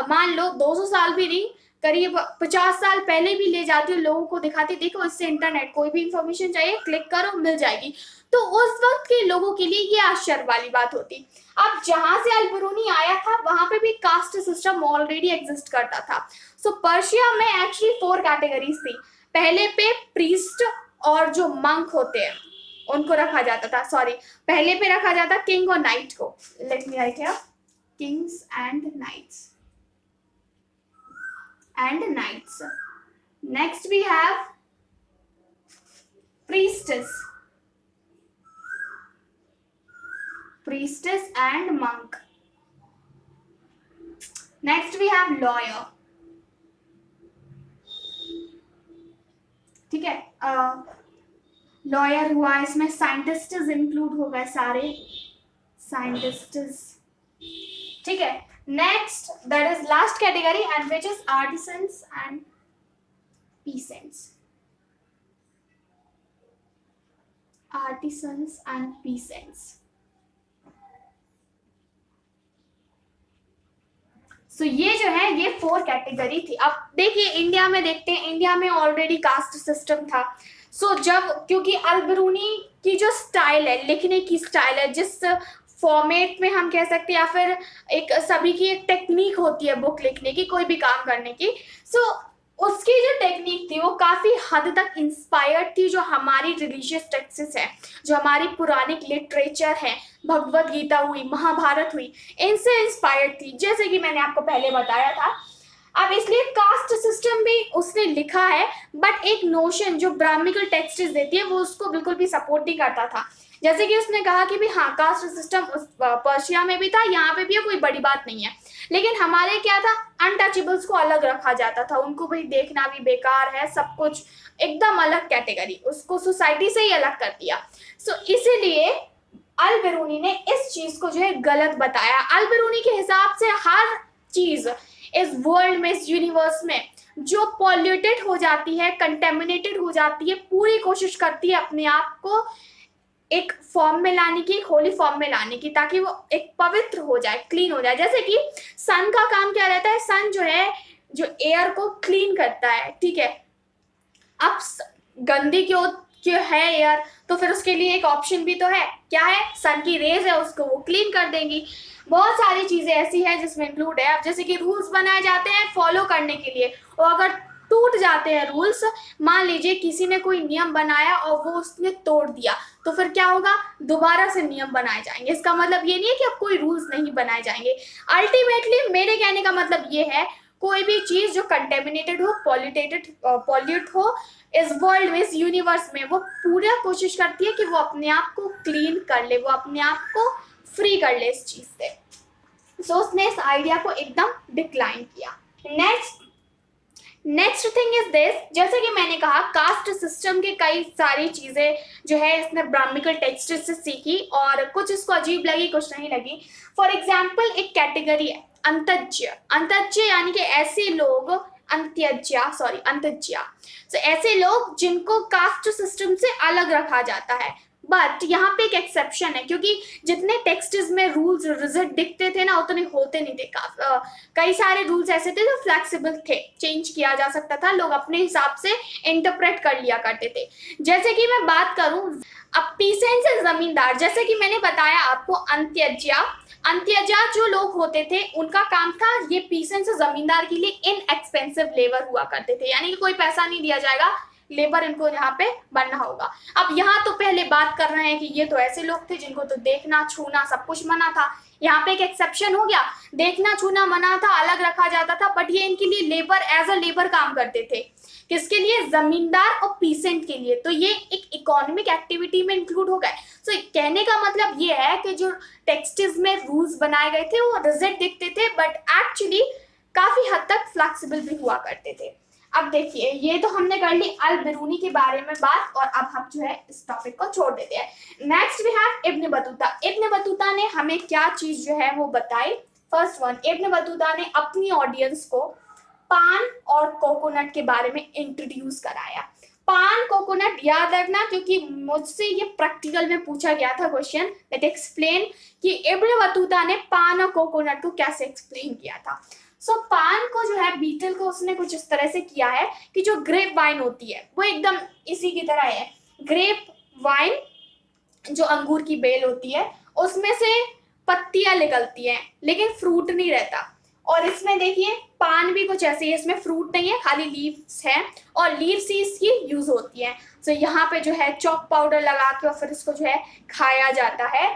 मान लो 200 साल भी नहीं, करीब 50 साल पहले भी ले जाती हूँ, लोगों को दिखाती, देखो इससे इंटरनेट, कोई भी इंफॉर्मेशन चाहिए क्लिक करो मिल जाएगी, तो उस वक्त के लोगों के लिए ये आश्चर्य वाली बात होती। अब जहां से अल बिरूनी आया था वहां पे भी कास्ट सिस्टम ऑलरेडी एग्जिस्ट करता था। सो पर्शिया में एक्चुअली 4 कैटेगरीज थी। पहले पे प्रीस्ट और जो मंक होते हैं उनको रखा जाता था, सॉरी पहले पे रखा जाता किंग और नाइट को। Let me write here, kings and knights and knights. Next we have priestess and monk. Next we have lawyer. ठीक है, लॉयर हुआ, इसमें साइंटिस्ट्स इंक्लूड हो गए सारे साइंटिस्ट्स, ठीक है। Next, that is last category, and which is artisans and peasants. Artisans and peasants. So ये जो है ये 4 कैटेगरी थी। अब देखिए इंडिया में देखते हैं, इंडिया में ऑलरेडी कास्ट सिस्टम था। सो जब, क्योंकि अल बिरूनी की जो स्टाइल है, लिखने की स्टाइल है, जिस फॉर्मेट में हम कह सकते हैं, या फिर एक सभी की एक टेक्निक होती है बुक लिखने की, कोई भी काम करने की, सो उसकी जो टेक्निक थी वो काफ़ी हद तक इंस्पायर्ड थी जो हमारी रिलीजियस टेक्स्ट्स है, जो हमारी पुरानी लिटरेचर है, भगवत गीता हुई, महाभारत हुई, इनसे इंस्पायर्ड थी, जैसे कि मैंने आपको पहले बताया था। अब इसलिए कास्ट सिस्टम भी उसने लिखा है, बट एक नोशन जो ब्राह्मिकल टेक्स्ट्स देती है वो उसको बिल्कुल भी सपोर्ट नहीं करता था। जैसे कि उसने कहा कि भी हाँ कास्ट सिस्टम पर्शिया में भी था, यहाँ पे भी है, कोई बड़ी बात नहीं है, लेकिन हमारे क्या था, अनटचेबल्स को अलग रखा जाता था, उनको भाई देखना भी बेकार है, सब कुछ एकदम अलग कैटेगरी, उसको सोसाइटी से ही अलग कर दिया। सो इसीलिए अल बिरूनी ने इस चीज को जो है गलत बताया। अल बिरूनी के हिसाब से हर चीज इस वर्ल्ड में, इस यूनिवर्स में जो पॉल्यूटेड हो जाती है, कंटेमिनेटेड हो जाती है, पूरी कोशिश करती है अपने आप को एक फॉर्म में लाने की, एक होली फॉर्म में लाने की, ताकि वो एक पवित्र हो जाए, क्लीन हो जाए। जैसे कि सन का काम क्या रहता है, सन जो है जो एयर को क्लीन करता है, ठीक है। अब गंदी क्यों है एयर, तो फिर उसके लिए एक ऑप्शन भी तो है, क्या है, सन की रेज है, उसको वो क्लीन कर देंगी। बहुत सारी चीजें ऐसी है जिसमें इंक्लूड है। अब जैसे कि रूल्स बनाए जाते हैं फॉलो करने के लिए, और अगर टूट जाते हैं रूल्स, मान लीजिए किसी ने कोई नियम बनाया और वो उसने तोड़ दिया, तो फिर क्या होगा, दोबारा से नियम बनाए जाएंगे। इसका मतलब ये नहीं है कि अब कोई रूल्स नहीं बनाए जाएंगे। अल्टीमेटली मेरे कहने का मतलब ये है, कोई भी चीज जो कंटेमिनेटेड हो, पॉल्यूट हो इस वर्ल्ड में, इस यूनिवर्स में, वो पूरा कोशिश करती है कि वो अपने आप को क्लीन कर ले, वो अपने आप को फ्री कर ले इस चीज से। सो उसने इस आइडिया को एकदम डिक्लाइन किया। नेक्स्ट थिंग इज दिस, जैसे कि मैंने कहा कास्ट सिस्टम के कई सारी चीजें जो है इसने ब्राह्मिकल टेक्स्ट से सीखी, और कुछ इसको अजीब लगी, कुछ नहीं लगी। फॉर एग्जाम्पल एक कैटेगरी है अंतज्य। अंतज्य यानी कि ऐसे लोग, अंतज्या, तो ऐसे लोग जिनको कास्ट सिस्टम से अलग रखा जाता है। बट यहाँ पे एक एक्सेप्शन है, क्योंकि जितने टेक्स्ट्स में रूल्स रिजिड दिखते थे ना, उतने होते नहीं थे। कई सारे रूल्स ऐसे थे जो फ्लेक्सिबल थे, चेंज किया जा सकता था, लोग अपने हिसाब से इंटरप्रेट कर लिया करते थे। जैसे कि मैं बात करूं, अब पीसेंट से जमींदार, जैसे कि मैंने बताया आपको, अंत्यजा जो लोग होते थे उनका काम था, ये पीसेंट से जमींदार के लिए इनएक्सपेंसिव लेबर हुआ करते थे, यानी कि कोई पैसा नहीं दिया जाएगा, लेबर इनको यहाँ पे बनना होगा। अब यहाँ तो पहले बात कर रहे हैं कि ये तो ऐसे लोग थे जिनको तो देखना छूना सब कुछ मना था। यहाँ पे एक एक्सेप्शन हो गया, देखना छूना मना था, अलग रखा जाता था, बट ये इनके लिए लेबर, एज अ लेबर काम करते थे। किसके लिए, जमींदार और पीसेंट के लिए। तो ये एक इकोनॉमिक एक्टिविटी में इंक्लूड हो गए। सो कहने का मतलब ये है कि जो टेक्स्ट्स में रूल्स बनाए गए थे वो रिजिड दिखते थे, बट एक्चुअली काफी हद तक फ्लेक्सिबल भी हुआ करते थे। अब देखिए, ये तो हमने कर ली अल बिरूनी के बारे में बात, और अब हम जो है इस टॉपिक को छोड़ देते हैं। Next we have Ibn Battuta. Ibn Battuta ने हमें क्या चीज जो है वो बताई। फर्स्ट वन, इब्न बतूता ने अपनी ऑडियंस को पान और कोकोनट के बारे में इंट्रोड्यूस कराया। पान कोकोनट याद रखना, क्योंकि मुझसे ये प्रैक्टिकल में पूछा गया था क्वेश्चन दैट एक्सप्लेन कि इब्न बतूता ने पान और कोकोनट को कैसे एक्सप्लेन किया था। सो पान को जो है, बीटल को उसने कुछ इस तरह से किया है कि जो ग्रेप वाइन होती है वो एकदम इसी की तरह है। ग्रेप वाइन जो अंगूर की बेल होती है उसमें से पत्तियां निकलती हैं लेकिन फ्रूट नहीं रहता। और इसमें देखिए पान भी कुछ ऐसे ही है, इसमें फ्रूट नहीं है, खाली लीव्स है और लीव्स ही इसकी यूज होती है। सो यहाँ पे जो है चॉक पाउडर लगा के और फिर इसको जो है खाया जाता है।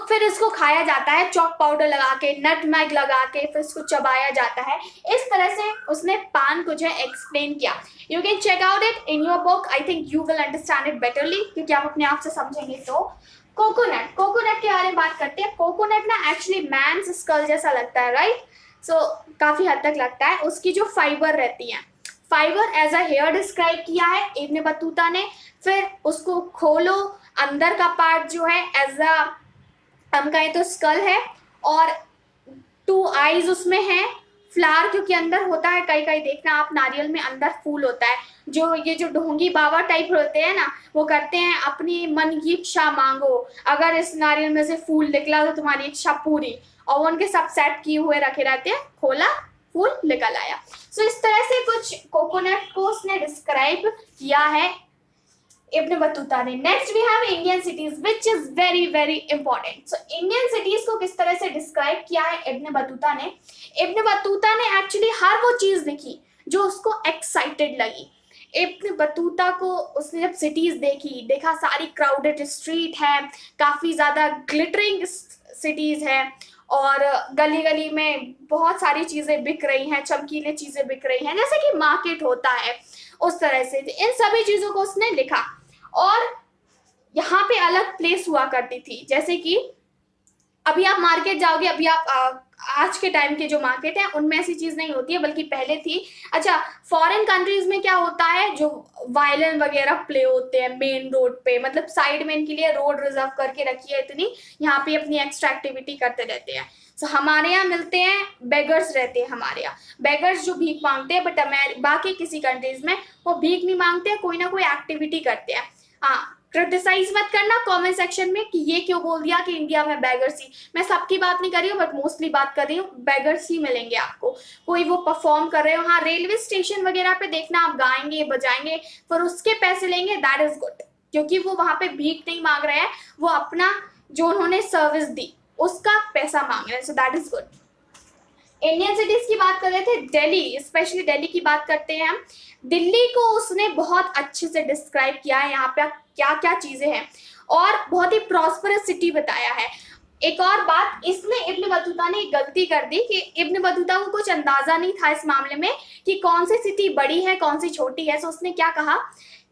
फिर इसको खाया जाता है चॉक पाउडर लगा के, नटमैग लगा के, फिर इसको चबाया जाता है। इस तरह से उसने पान को जो है एक्सप्लेन किया। You can check out it in your book, I think you will understand it betterly, क्योंकि आप अपने आप से समझेंगे। तो कोकोनट के बारे में बात करते हैं। कोकोनट ना एक्चुअली मैन स्कल जैसा लगता है, राइट? काफी हद तक लगता है। उसकी जो फाइबर रहती है, fibre as a hair describe किया है इब्न बतूता ने। फिर उसको खोलो, अंदर का पार्ट जो है एज अ हम कहें तो स्कल है और 2 आईज उसमें है। फ्लावर क्योंकि अंदर होता है, कई कई देखना आप नारियल में अंदर फूल होता है। जो ढोंगी बाबा टाइप होते हैं ना, वो करते हैं अपनी मन की इच्छा मांगो, अगर इस नारियल में से फूल निकला तो तुम्हारी इच्छा पूरी, और वो उनके सब सेट किए हुए रखे रहते हैं। खोला, फूल निकल आया। इस तरह से कुछ कोकोनट को उसने डिस्क्राइब किया है इब्न बतूता ने। Next we have Indian cities which is very very important. Indian cities को किस तरह से डिस्क्राइब किया है इब्न बतूता ने? इब्न बतूता ने एक्चुअली हर वो चीज लिखी जो उसको एक्साइटेड लगी। इब्न बतूता को उसने जब सिटीज देखा सारी क्राउडेड स्ट्रीट है, काफी ज्यादा ग्लिटरिंग सिटीज है और गली गली में बहुत सारी चीजें बिक रही हैं, चमकीले चीजें बिक रही हैं, जैसे कि मार्केट होता है उस तरह से। इन सभी चीजों को उसने लिखा। और यहाँ पे अलग प्लेस हुआ करती थी, जैसे कि अभी आप मार्केट जाओगे, अभी आप आज के टाइम के जो मार्केट है उनमें ऐसी चीज नहीं होती है, बल्कि पहले थी। अच्छा, फॉरेन कंट्रीज में क्या होता है, जो वायलिन वगैरह प्ले होते हैं मेन रोड पे, मतलब साइड में इनके लिए रोड रिजर्व करके रखी है इतनी, यहाँ पे अपनी एक्स्ट्रा एक्टिविटी करते रहते हैं। हमारे यहाँ मिलते हैं बेगर्स रहते हैं, हमारे यहाँ बेगर्स जो भीख मांगते हैं, बट बाकी किसी कंट्रीज में वो भीख नहीं मांगते हैं, कोई ना कोई एक्टिविटी करते हैं। हाँ, क्रिटिसाइज मत करना कमेंट सेक्शन में कि ये क्यों बोल दिया कि इंडिया में बेगर्स ही। मैं सबकी बात नहीं कर रही हूँ, बट मोस्टली बात कर रही हूँ, बेगर्स ही मिलेंगे आपको। कोई वो परफॉर्म कर रहे हो, हाँ रेलवे स्टेशन वगैरह पे देखना आप गाएंगे बजाएंगे फिर उसके पैसे लेंगे, दैट इज गुड, क्योंकि वो वहां पे भीख नहीं मांग रहे हैं, वो अपना जो उन्होंने सर्विस दी उसका पैसा मांग रहे हैं। So that is good. Indian cities की बात कर रहे थे, दिल्ली, स्पेशली दिल्ली की बात करते हैं हम। दिल्ली को उसने बहुत अच्छे से डिस्क्राइब किया है, यहाँ पे क्या क्या चीजें हैं और बहुत ही प्रॉस्परस सिटी बताया है। एक और बात, इसमें इब्न बतूता ने एक गलती कर दी कि इब्न बतूता को कुछ अंदाजा नहीं था इस मामले में कि कौन सी सिटी बड़ी है कौन सी छोटी है। सो उसने क्या कहा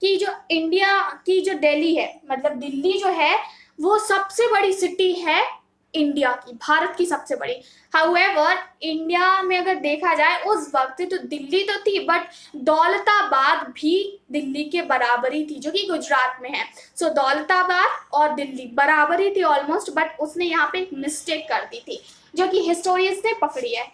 कि जो इंडिया की जो दिल्ली है, मतलब दिल्ली जो है वो सबसे बड़ी सिटी है इंडिया की, भारत की सबसे बड़ी। हाउएवर इंडिया में अगर देखा जाए उस वक्त तो दिल्ली तो थी, बट दौलताबाद भी दिल्ली के बराबरी थी, जो कि गुजरात में है। सो दौलताबाद और दिल्ली बराबरी थी ऑलमोस्ट, बट उसने यहाँ पे एक मिस्टेक कर दी थी जो कि हिस्टोरियंस ने पकड़ी है।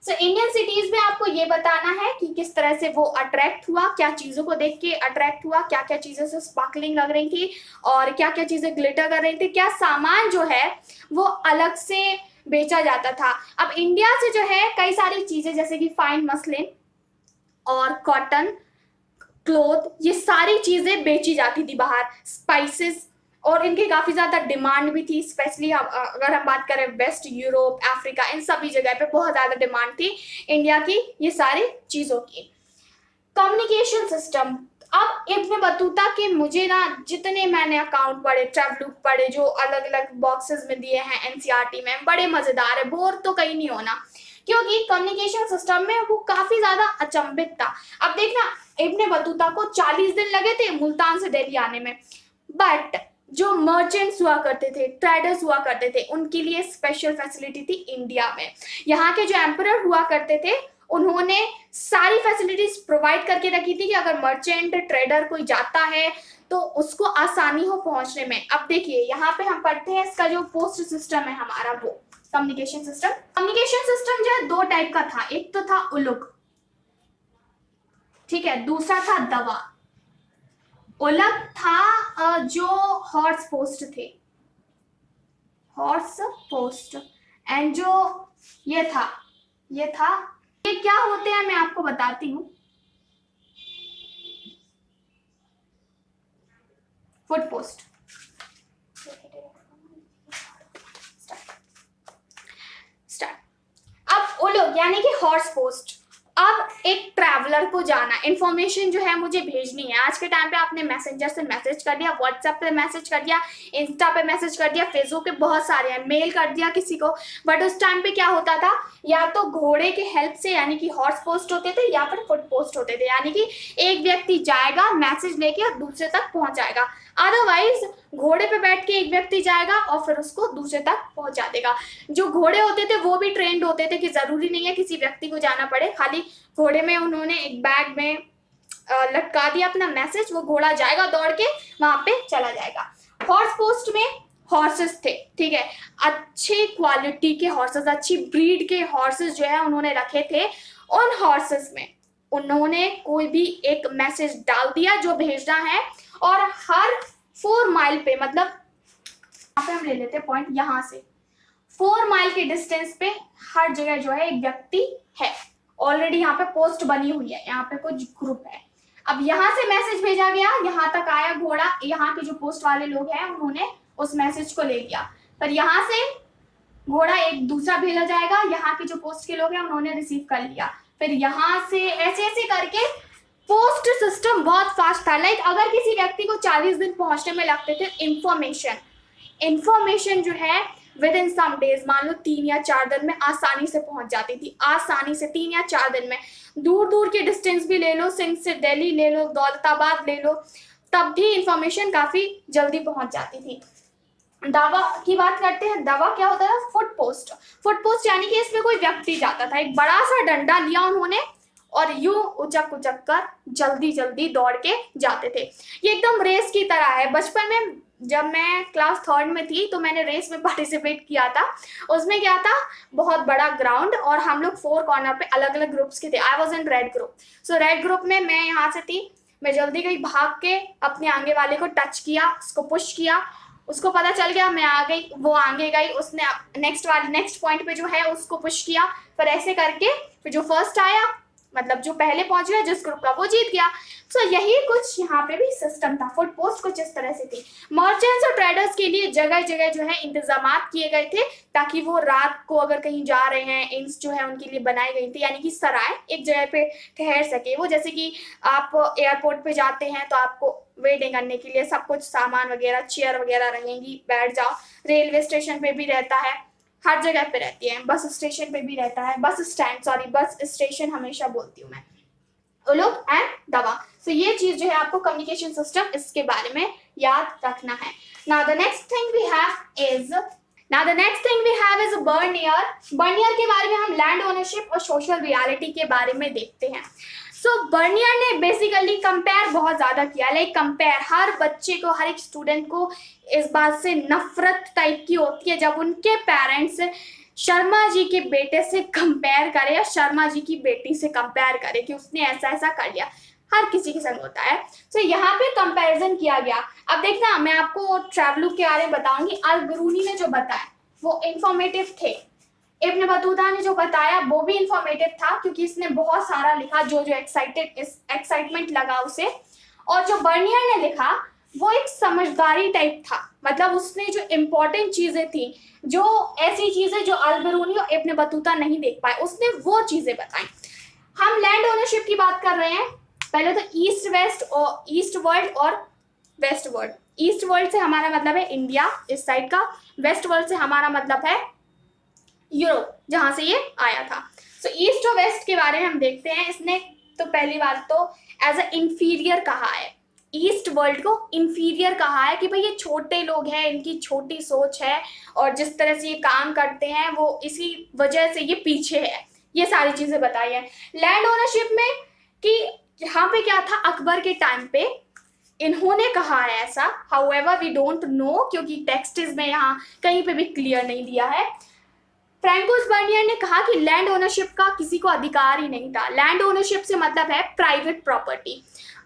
सो इंडियन सिटीज में आपको ये बताना है कि किस तरह से वो अट्रैक्ट हुआ, क्या चीजों को देख के अट्रैक्ट हुआ, क्या क्या चीजें से स्पार्कलिंग लग रही थी और क्या क्या चीजें ग्लिटर कर रही थी, क्या सामान जो है वो अलग से बेचा जाता था। अब इंडिया से जो है कई सारी चीजें जैसे कि फाइन मसलिन और कॉटन, क्लोथ, ये सारी चीजें बेची जाती थी बाहर, स्पाइसेस, और इनकी काफी ज्यादा डिमांड भी थी। स्पेशली अगर हम बात करें वेस्ट यूरोप, अफ्रीका, इन सभी जगह पे बहुत ज्यादा डिमांड थी इंडिया की ये सारी चीजों की। कम्युनिकेशन सिस्टम, अब इब्न बतूता के मुझे ना जितने मैंने अकाउंट पढ़े, ट्रैवलुक पढ़े, जो अलग अलग बॉक्सेस में दिए हैं एनसीईआरटी में, बड़े मजेदार है, बोर तो कहीं नहीं होना, क्योंकि कम्युनिकेशन सिस्टम में वो काफी ज्यादा अचंभित था। अब देखना, इब्न बतूता को 40 दिन लगे थे मुल्तान से दिल्ली आने में, बट जो मर्चेंट्स हुआ करते थे, ट्रेडर्स हुआ करते थे, उनके लिए स्पेशल फैसिलिटी थी इंडिया में। यहाँ के जो एम्परर हुआ करते थे उन्होंने सारी फैसिलिटीज प्रोवाइड करके रखी थी कि अगर मर्चेंट ट्रेडर कोई जाता है तो उसको आसानी हो पहुंचने में। अब देखिए यहाँ पे हम पढ़ते हैं इसका जो पोस्ट सिस्टम है हमारा, वो कम्युनिकेशन सिस्टम जो है 2 टाइप का था। एक तो था उलुक, ठीक है। दूसरा था दवा। उलग था जो हॉर्स पोस्ट थे, हॉर्स पोस्ट। एंड जो ये था ये क्या होते हैं मैं आपको बताती हूँ। Foot post. अब वो लोग यानी कि हॉर्स पोस्ट। अब एक ट्रैवलर को जाना, इंफॉर्मेशन जो है मुझे भेजनी है। आज के टाइम पे आपने मैसेंजर से मैसेज कर दिया, व्हाट्सएप पे मैसेज कर दिया, इंस्टा पे मैसेज कर दिया, फेसबुक पे बहुत सारे हैं, मेल कर दिया किसी को। बट उस टाइम पे क्या होता था, या तो घोड़े के हेल्प से यानी कि हॉर्स पोस्ट होते थे, या फिर फुट पोस्ट होते थे, यानी कि एक व्यक्ति जाएगा मैसेज लेके और दूसरे तक पहुंच जाएगा। अदरवाइज घोड़े पे बैठ के एक व्यक्ति जाएगा और फिर उसको दूसरे तक पहुंचा देगा। जो घोड़े होते थे वो भी ट्रेंड होते थे कि जरूरी नहीं है किसी व्यक्ति को जाना पड़े, खाली घोड़े में उन्होंने एक बैग में लटका दिया अपना मैसेज, वो घोड़ा जाएगा दौड़ के वहां पे चला जाएगा। हॉर्स पोस्ट में हॉर्सेस थे, ठीक है, अच्छी क्वालिटी के हॉर्सेस, अच्छी ब्रीड के हॉर्सेस जो है उन्होंने रखे थे। उन हॉर्सेस में उन्होंने कोई भी एक मैसेज डाल दिया जो भेजना है, और हर 4 माइल पे, मतलब यहाँ पे हम ले लेते पॉइंट, यहाँ से 4 माइल के डिस्टेंस पे हर जगह जो है एक व्यक्ति है। ऑलरेडी यहाँ पे पोस्ट बनी हुई है, यहाँ पे कुछ ग्रुप है। अब यहाँ से मैसेज भेजा गया, यहाँ तक आया घोड़ा, यहाँ के जो पोस्ट वाले लोग हैं उन्होंने उस मैसेज को ले लिया। पर यहाँ से घोड़ा एक दूसरा भेजा जाएगा, यहाँ के जो पोस्ट के लोग हैं उन्होंने रिसीव कर लिया। फिर यहाँ से ऐसे ऐसे करके पोस्ट सिस्टम बहुत फास्ट था। लाइक अगर किसी व्यक्ति को 40 दिन पहुंचने में लगते थे, इंफॉर्मेशन जो है विद इन सम डेज, मान लो 3 या 4 दिन में आसानी से पहुंच जाती थी, आसानी से 3 या 4 दिन में। दूर दूर के डिस्टेंस भी ले लो, सिंध से दिल्ली ले लो, दौलताबाद ले लो, तब भी इंफॉर्मेशन काफी जल्दी पहुंच जाती थी। दावा की बात करते हैं। दावा क्या होता है? Foot post. फुट पोस्ट यानी कि इसमें कोई व्यक्ति जाता था, एक बड़ा सा डंडा लिया उन्होंने और यूं उचक उचक कर जल्दी जल्दी दौड़ के जाते थे। ये एकदम रेस की तरह है। बचपन में जब मैं क्लास 3rd में थी तो मैंने रेस में पार्टिसिपेट किया था। उसमें क्या था, बहुत बड़ा ग्राउंड और हम लोग 4 कॉर्नर पे अलग अलग ग्रुप्स के थे। I was in red group. So red group में मैं यहाँ से थी, मैं जल्दी गई, भाग के अपने आगे वाले को टच किया, उसको पुश किया, उसको पता चल गया, मैं आ गई, वो आगे गई, उसने नेक्स्ट पॉइंट पे जो है उसको पुश किया। फिर ऐसे करके फिर जो फर्स्ट आया, मतलब जो पहले पहुंच गया जिस ग्रुप का, वो जीत गया। सो यही कुछ यहाँ पे भी सिस्टम था। फुट पोस्ट कुछ इस तरह से थी। मर्चेंट्स और ट्रेडर्स के लिए जगह जगह जो है इंतजामात किए गए थे, ताकि वो रात को अगर कहीं जा रहे हैं, इंस जो है उनके लिए बनाई गई थी, यानी कि सराय एक जगह पे ठहर सके वो। जैसे कि आप एयरपोर्ट पे जाते हैं तो आपको वेटिंग करने के लिए सब कुछ सामान वगैरह, चेयर वगैरह रहेंगी, बैठ जाओ। रेलवे स्टेशन पे भी रहता है, हर जगह पे रहती है। बस स्टेशन पे भी रहता है, बस स्टेशन हमेशा बोलती हूँ मैं। उलूक एंड दवा। सो ये चीज जो है आपको कम्युनिकेशन सिस्टम, इसके बारे में याद रखना है। Now the next thing we have is Bernier. Bernier के बारे में हम लैंड ओनरशिप और सोशल रियलिटी के बारे में देखते हैं। सो बर्नियर ने बेसिकली कंपेयर बहुत ज्यादा किया। लाइक कंपेयर, हर बच्चे को, हर एक स्टूडेंट को इस बात से नफरत टाइप की होती है जब उनके पेरेंट्स शर्मा जी के बेटे से कंपेयर करे या शर्मा जी की बेटी से कंपेयर करे कि उसने ऐसा ऐसा कर लिया। हर किसी के संग होता है। तो यहाँ पे कंपैरिजन किया गया। अब देखना, मैं आपको ट्रैवलुक के बारे में बताऊंगी। अल बिरूनी ने जो बताया वो इंफॉर्मेटिव थे। इब्न बतूता ने जो बताया वो भी इंफॉर्मेटिव था, क्योंकि इसने बहुत सारा लिखा जो एक्साइटमेंट लगा उसे। और जो बर्नियर ने लिखा वो एक समझदारी टाइप था। मतलब उसने जो इम्पोर्टेंट चीजें थी, जो ऐसी चीजें जो अल बिरूनी और इब्न बतूता नहीं देख पाए, उसने वो चीजें बताई। हम लैंड ओनरशिप की बात कर रहे हैं। पहले तो ईस्ट वेस्ट और ईस्ट वर्ल्ड और वेस्ट वर्ल्ड। ईस्ट वर्ल्ड से हमारा मतलब है इंडिया इस साइड का, वेस्ट वर्ल्ड से हमारा मतलब है यूरोप, जहां से ये आया था। सो ईस्ट और वेस्ट के बारे में हम देखते हैं। इसने तो पहली बात तो एज अ इंफीरियर कहा है, ईस्ट वर्ल्ड को इंफीरियर कहा है कि भाई ये छोटे लोग हैं, इनकी छोटी सोच है और जिस तरह से ये काम करते हैं वो इसी वजह से ये पीछे है। ये सारी चीजें बताई है। लैंड ओनरशिप में कि यहाँ पे क्या था, अकबर के टाइम पे इन्होंने कहा है ऐसा। हाउएवर वी डोंट नो, क्योंकि टेक्स्ट्स में यहाँ कहीं पे भी क्लियर नहीं दिया है। फ्रैंकोस बर्नियर ने कहा कि लैंड ओनरशिप का किसी को अधिकार ही नहीं था। लैंड ओनरशिप से मतलब है प्राइवेट प्रॉपर्टी।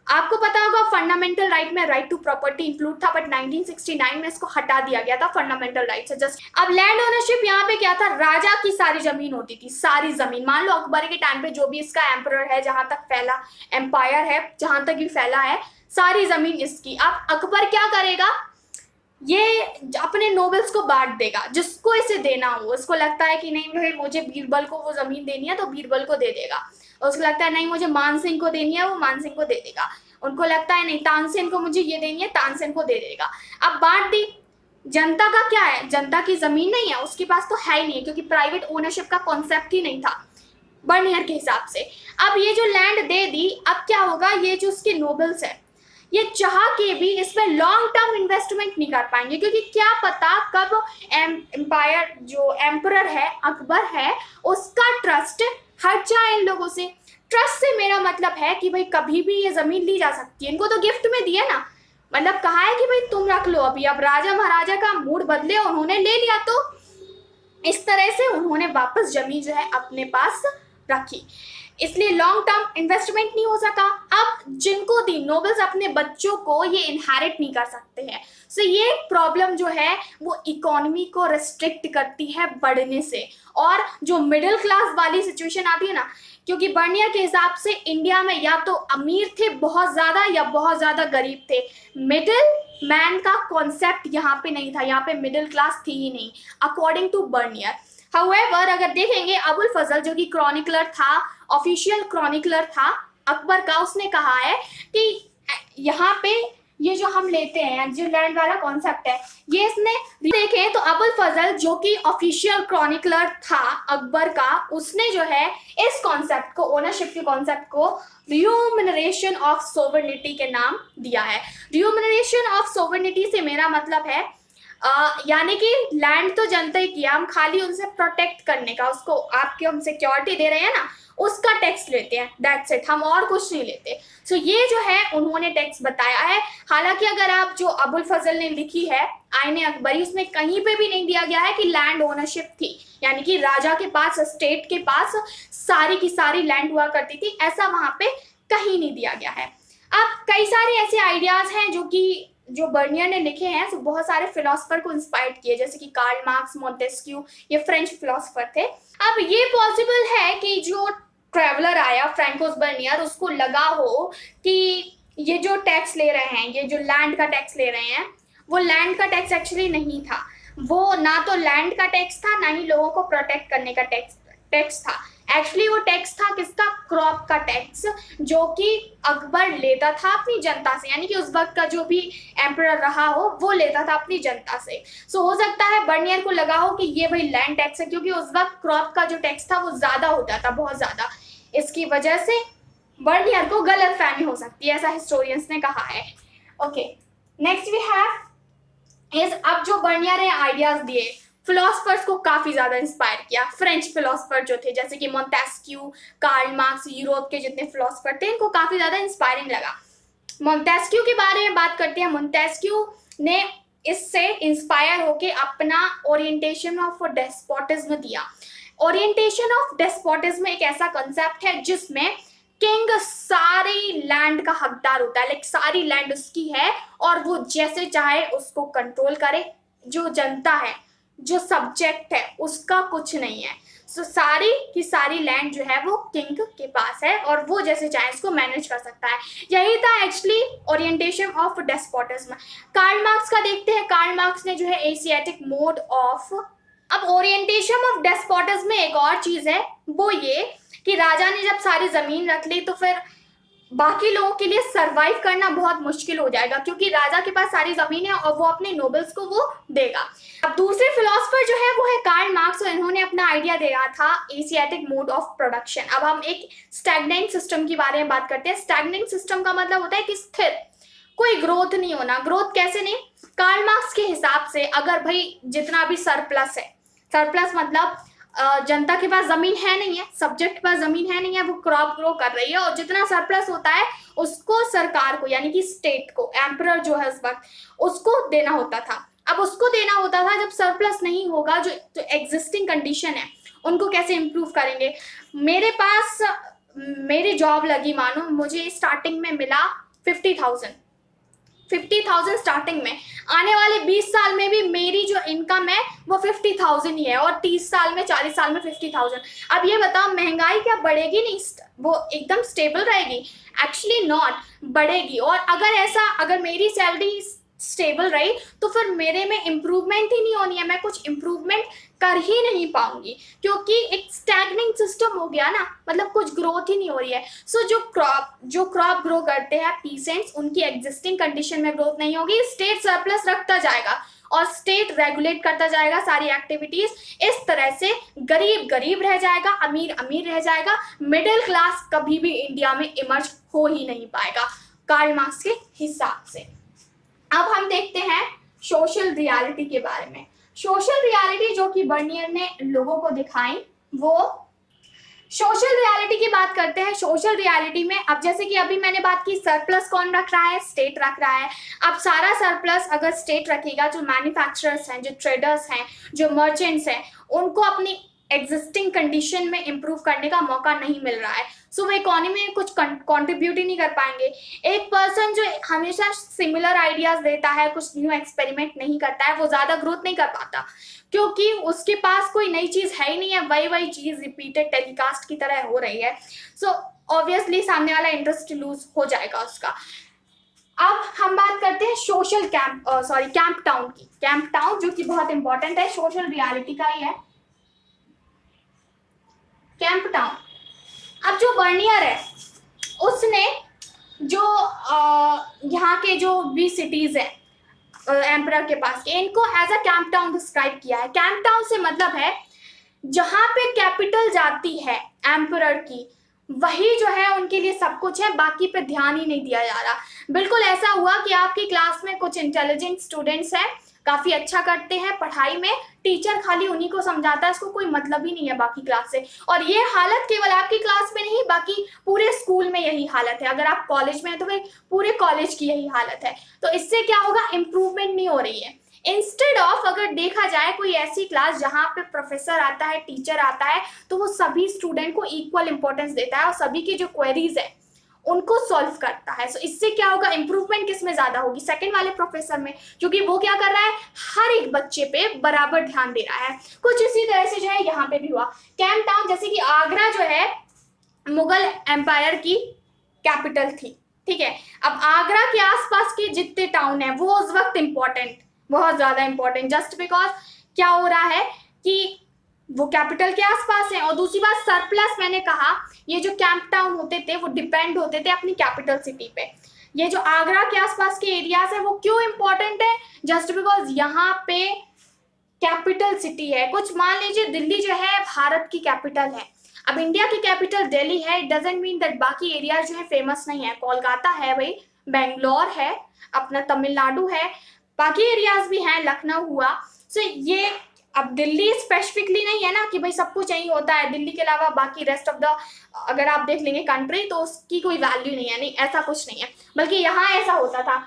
आपको पता होगा फंडामेंटल राइट में राइट टू प्रॉपर्टी इंक्लूड था, बट 1969 में इसको हटा दिया गया था फंडामेंटल राइट से। जस्ट अब लैंड ओनरशिप यहाँ पे क्या था, राजा की सारी जमीन होती थी, सारी जमीन। मान लो अकबर के टाइम पे जो भी इसका एम्परर है, जहां तक फैला एम्पायर है, जहां तक भी फैला है, सारी जमीन इसकी। अब अकबर क्या करेगा, ये अपने नोबल्स को बांट देगा, जिसको इसे देना हो। उसको लगता है कि नहीं भाई मुझे बीरबल को वो जमीन देनी है तो बीरबल को दे देगा, और उसको लगता है नहीं मुझे मानसिंह को देनी है, वो मानसिंह को दे देगा। उनको लगता है नहीं तानसेन को मुझे ये देनी है, तानसेन को दे देगा। अब बांट दी। जनता का क्या है, जनता की जमीन नहीं है, उसके पास तो है ही नहीं, क्योंकि प्राइवेट ओनरशिप का कॉन्सेप्ट ही नहीं था बर्नियर के हिसाब से। अब ये जो लैंड दे दी, अब क्या होगा, ये जो उसके नोबल्स है, ये चाह के भी इसमें लॉन्ग टर्म इन्वेस्टमेंट नहीं कर पाएंगे, क्योंकि क्या पता कब एम्पायर जो एम्परर है, अकबर है, उसका ट्रस्ट हट जाए इन लोगों से। ट्रस्ट से मेरा मतलब है कि भाई कभी भी ये जमीन ली जा सकती है, इनको तो गिफ्ट में दिया ना, मतलब कहा है कि भाई तुम रख लो अभी। अब राजा महाराजा का मूड बदले, उन्होंने ले लिया, तो इस तरह से उन्होंने वापस जमीन जो है अपने पास रखी, इसलिए लॉन्ग टर्म इन्वेस्टमेंट नहीं हो सका। अब जिनको दी, नोबल्स अपने बच्चों को ये इनहेरिट नहीं कर सकते हैं। सो ये प्रॉब्लम जो है वो इकोनॉमी को रिस्ट्रिक्ट करती है बढ़ने से, और जो मिडिल क्लास वाली सिचुएशन आती है ना, क्योंकि बर्नियर के हिसाब से इंडिया में या तो अमीर थे बहुत ज्यादा या बहुत ज्यादा गरीब थे। मिडिल मैन का कॉन्सेप्ट यहाँ पे नहीं था, यहाँ पे मिडिल क्लास थी ही नहीं अकॉर्डिंग टू बर्नियर। हाउएवर अगर देखेंगे अबुल फजल जो कि क्रॉनिकलर था, ऑफिशियल क्रॉनिकलर था अकबर का, उसने कहा है कि यहाँ पे ये जो हम लेते हैं, जो लैंड वाला कॉन्सेप्ट है, ये इसने देखें तो अबुल फजल जो कि ऑफिशियल क्रॉनिकलर था अकबर का, उसने जो है इस कॉन्सेप्ट को, ओनरशिप के कॉन्सेप्ट को रियूमनरेशन ऑफ सोवरेनिटी के नाम दिया है। रियूमनरेशन ऑफ सोवरेनिटी से मेरा मतलब है यानी कि लैंड तो जनता ही किया, हम खाली उनसे प्रोटेक्ट करने का, उसको आपके हम सिक्योरिटी दे रहे हैं ना, उसका टैक्स लेते हैं, दैट्स इट, हम और कुछ नहीं लेते। सो ये जो है उन्होंने टैक्स बताया है। हालांकि अगर आप जो अबुल फजल ने लिखी है आईने अकबरी, उसमें कहीं पे भी नहीं दिया गया है कि लैंड ओनरशिप थी, यानी कि राजा के पास, स्टेट के पास सारी की सारी लैंड हुआ करती थी, ऐसा वहां पे कहीं नहीं दिया गया है। अब कई सारे ऐसे आइडियाज हैं जो बर्नियर ने लिखे हैं, तो बहुत सारे फिलोसफर को इंस्पायर्ड किए, जैसे कि कार्ल मार्क्स, मोंटेस्क्यू, ये फ्रेंच फिलोसफर थे। अब ये पॉसिबल है कि जो ट्रैवलर आया फ्रैंकोस बर्नियर, उसको लगा हो कि ये जो टैक्स ले रहे हैं, ये जो लैंड का टैक्स ले रहे हैं, वो लैंड का टैक्स एक्चुअली नहीं था, वो ना तो लैंड का टैक्स था, ना ही लोगों को प्रोटेक्ट करने का टैक्स था। एक्चुअली वो टैक्स था किसका, क्रॉप का टैक्स, जो कि अकबर लेता था अपनी जनता से, यानी कि उस वक्त का जो भी एम्परर रहा हो वो लेता था अपनी जनता से। सो हो सकता है बर्नियर को लगा हो कि ये भाई लैंड टैक्स है, क्योंकि उस वक्त क्रॉप का जो टैक्स था वो ज्यादा होता था, बहुत ज्यादा, इसकी वजह से बर्नियर को गलत फहमी हो सकती है, ऐसा हिस्टोरियंस ने कहा है। Okay, next we have is, अब जो बर्नियर ने आइडियाज दिए, फिलोसफर्स को काफी ज्यादा इंस्पायर किया। फ्रेंच फिलोसफर जो थे, जैसे कि मोंटेस्क्यू, कार्ल मार्क्स, यूरोप के जितने फिलोसफर थे, इनको काफी ज्यादा इंस्पायरिंग लगा। मोंटेस्क्यू के बारे में बात करते हैं। मोंटेस्क्यू ने इससे इंस्पायर होके अपना ओरिएंटेशन ऑफ डेस्पोटिज्म दिया। ओरिएंटेशन ऑफ डेस्पोटिज्म एक ऐसा कंसेप्ट है जिसमें किंग सारी लैंड का हकदार होता है, लाइक सारी लैंड उसकी है और वो जैसे चाहे उसको कंट्रोल करे। जो जनता है, जो सब्जेक्ट है, उसका कुछ नहीं है। सो सारी की सारी लैंड जो है वो किंग के पास है और वो जैसे चाहे इसको मैनेज कर सकता है। यही था actually orientation of despotism. Karl Marx का देखते हैं। कार्ल मार्क्स ने जो है एशियाटिक मोड ऑफ, अब ओरिएंटेशन ऑफ डेस्पोटिज्म में एक और चीज है, वो ये कि राजा ने जब सारी जमीन रख ली तो फिर बाकी लोगों के लिए सरवाइव करना बहुत मुश्किल हो जाएगा, क्योंकि राजा के पास सारी जमीन है और वो अपने नोबल्स को वो देगा। अब दूसरे फिलोसफर जो है वो है कार्ल मार्क्स, और इन्होंने अपना आइडिया दिया था एशियाटिक मोड ऑफ प्रोडक्शन। अब हम एक स्टैग्नेंट सिस्टम के बारे में बात करते हैं। स्टैग्नेंट सिस्टम का मतलब होता है कि स्थिर, कोई ग्रोथ नहीं होना। ग्रोथ कैसे नहीं? कार्ल मार्क्स के हिसाब से अगर भाई जितना भी सरप्लस है, सरप्लस मतलब जनता के पास जमीन है नहीं है, सब्जेक्ट के पास जमीन है नहीं है, वो क्रॉप ग्रो कर रही है, और जितना सरप्लस होता है उसको सरकार को, यानी कि स्टेट को, एम्परर जो है उस वक्त, उसको देना होता था। अब उसको देना होता था जब सरप्लस नहीं होगा, जो एग्जिस्टिंग कंडीशन है उनको कैसे इम्प्रूव करेंगे। मेरे पास मेरी जॉब लगी, मानो मुझे स्टार्टिंग में मिला 50,000 स्टार्टिंग में, आने वाले 20 साल में भी मेरी जो इनकम है वो 50,000 ही है, और 30 साल में 40 साल में 50,000। अब ये बताओ महंगाई क्या बढ़ेगी? नहीं, वो एकदम स्टेबल रहेगी? एक्चुअली नॉट, बढ़ेगी। और अगर मेरी सैलरी स्टेबल रही तो फिर मेरे में इम्प्रूवमेंट ही नहीं होनी है, मैं कुछ इम्प्रूवमेंट कर ही नहीं पाऊंगी, क्योंकि एक स्टैग्निंग सिस्टम हो गया ना, मतलब कुछ ग्रोथ ही नहीं हो रही है। सो जो क्रॉप ग्रो करते हैं पीसेंट्स, उनकी एग्जिस्टिंग कंडीशन में ग्रोथ नहीं होगी, स्टेट सरप्लस रखता जाएगा और स्टेट रेगुलेट करता जाएगा सारी एक्टिविटीज। इस तरह से गरीब गरीब रह जाएगा, अमीर अमीर रह जाएगा, मिडिल क्लास कभी भी इंडिया में इमर्ज हो ही नहीं पाएगा, कार्ल मार्क्स के हिसाब से। अब हम देखते हैं सोशल रियलिटी के बारे में। सोशल रियलिटी जो कि बर्नियर ने लोगों को दिखाई, वो सोशल रियलिटी की बात करते हैं। सोशल रियलिटी में अब जैसे कि अभी मैंने बात की, सरप्लस कौन रख रहा है? स्टेट रख रहा है। अब सारा सरप्लस अगर स्टेट रखेगा, जो मैन्युफैक्चरर्स हैं, जो ट्रेडर्स हैं, जो मर्चेंट्स हैं, उनको अपनी एग्जिस्टिंग कंडीशन में इंप्रूव करने का मौका नहीं मिल रहा है, सो वो इकोनॉमी में कुछ कंट्रीब्यूट ही नहीं कर पाएंगे। एक पर्सन जो हमेशा सिमिलर आइडियाज देता है, कुछ न्यू एक्सपेरिमेंट नहीं करता है, वो ज्यादा ग्रोथ नहीं कर पाता, क्योंकि उसके पास कोई नई चीज है ही नहीं है, वही चीज रिपीटेड टेलीकास्ट की तरह हो रही है। सो ऑब्वियसली सामने वाला इंटरेस्ट लूज हो जाएगा उसका। अब हम बात करते हैं सोशल कैंप टाउन की। कैंप टाउन जो कि बहुत इंपॉर्टेंट है, सोशल रियलिटी का ही है कैंप टाउन। अब जो बर्नियर है उसने जो यहाँ के जो भी सिटीज है एम्परर के पास के, इनको as a camp town describe किया है। कैंप टाउन से मतलब है जहां पे कैपिटल जाती है एम्परर की, वही जो है उनके लिए सब कुछ है, बाकी पे ध्यान ही नहीं दिया जा रहा। बिल्कुल ऐसा हुआ कि आपकी क्लास में कुछ इंटेलिजेंट स्टूडेंट्स हैं, काफी अच्छा करते हैं पढ़ाई में, टीचर खाली उन्हीं को समझाता है, इसको कोई मतलब ही नहीं है बाकी क्लास से। और ये हालत केवल आपकी क्लास में नहीं, बाकी पूरे स्कूल में यही हालत है। अगर आप कॉलेज में हैं तो भाई पूरे कॉलेज की यही हालत है। तो इससे क्या होगा? इंप्रूवमेंट नहीं हो रही है। इंस्टेड ऑफ अगर देखा जाए कोई ऐसी क्लास जहां पे प्रोफेसर आता है, टीचर आता है, तो वो सभी स्टूडेंट को इक्वल इंपॉर्टेंस देता है और सभी की जो क्वेरीज है उनको सॉल्व करता है। सो इससे क्या होगा? इंप्रूवमेंट किस में ज्यादा होगी? सेकंड वाले प्रोफेसर में, क्योंकि वो क्या कर रहा है? हर एक बच्चे पे बराबर ध्यान दे रहा है। कुछ इसी तरह से जो है यहाँ पे भी हुआ। कैंप टाउन, जैसे कि आगरा जो है मुगल एम्पायर की कैपिटल थी, ठीक है। अब आगरा के आसपास के जितने टाउन है वो उस वक्त इंपॉर्टेंट, बहुत ज्यादा इंपॉर्टेंट, जस्ट बिकॉज क्या हो रहा है कि वो कैपिटल के आसपास है। और दूसरी बात, सरप्लस मैंने कहा, ये जो कैंप टाउन होते थे वो डिपेंड होते थे अपनी कैपिटल सिटी पे। ये जो आगरा के आसपास के एरियाज है वो क्यों इंपॉर्टेंट है? जस्ट बिकॉज यहाँ पे कैपिटल सिटी है। कुछ मान लीजिए दिल्ली जो है भारत की कैपिटल है, अब इंडिया की कैपिटल दिल्ली है, इट डजंट मीन दैट बाकी एरिया जो है फेमस नहीं है। कोलकाता है भाई, बेंगलोर है, अपना तमिलनाडु है, बाकी एरियाज भी हैं, लखनऊ हुआ। सो ये अब दिल्ली स्पेसिफिकली नहीं है ना कि भाई सब कुछ यही होता है, दिल्ली के अलावा बाकी रेस्ट ऑफ द अगर आप देख लेंगे कंट्री तो उसकी कोई वैल्यू नहीं है, नहीं ऐसा कुछ नहीं है, बल्कि यहाँ ऐसा होता था।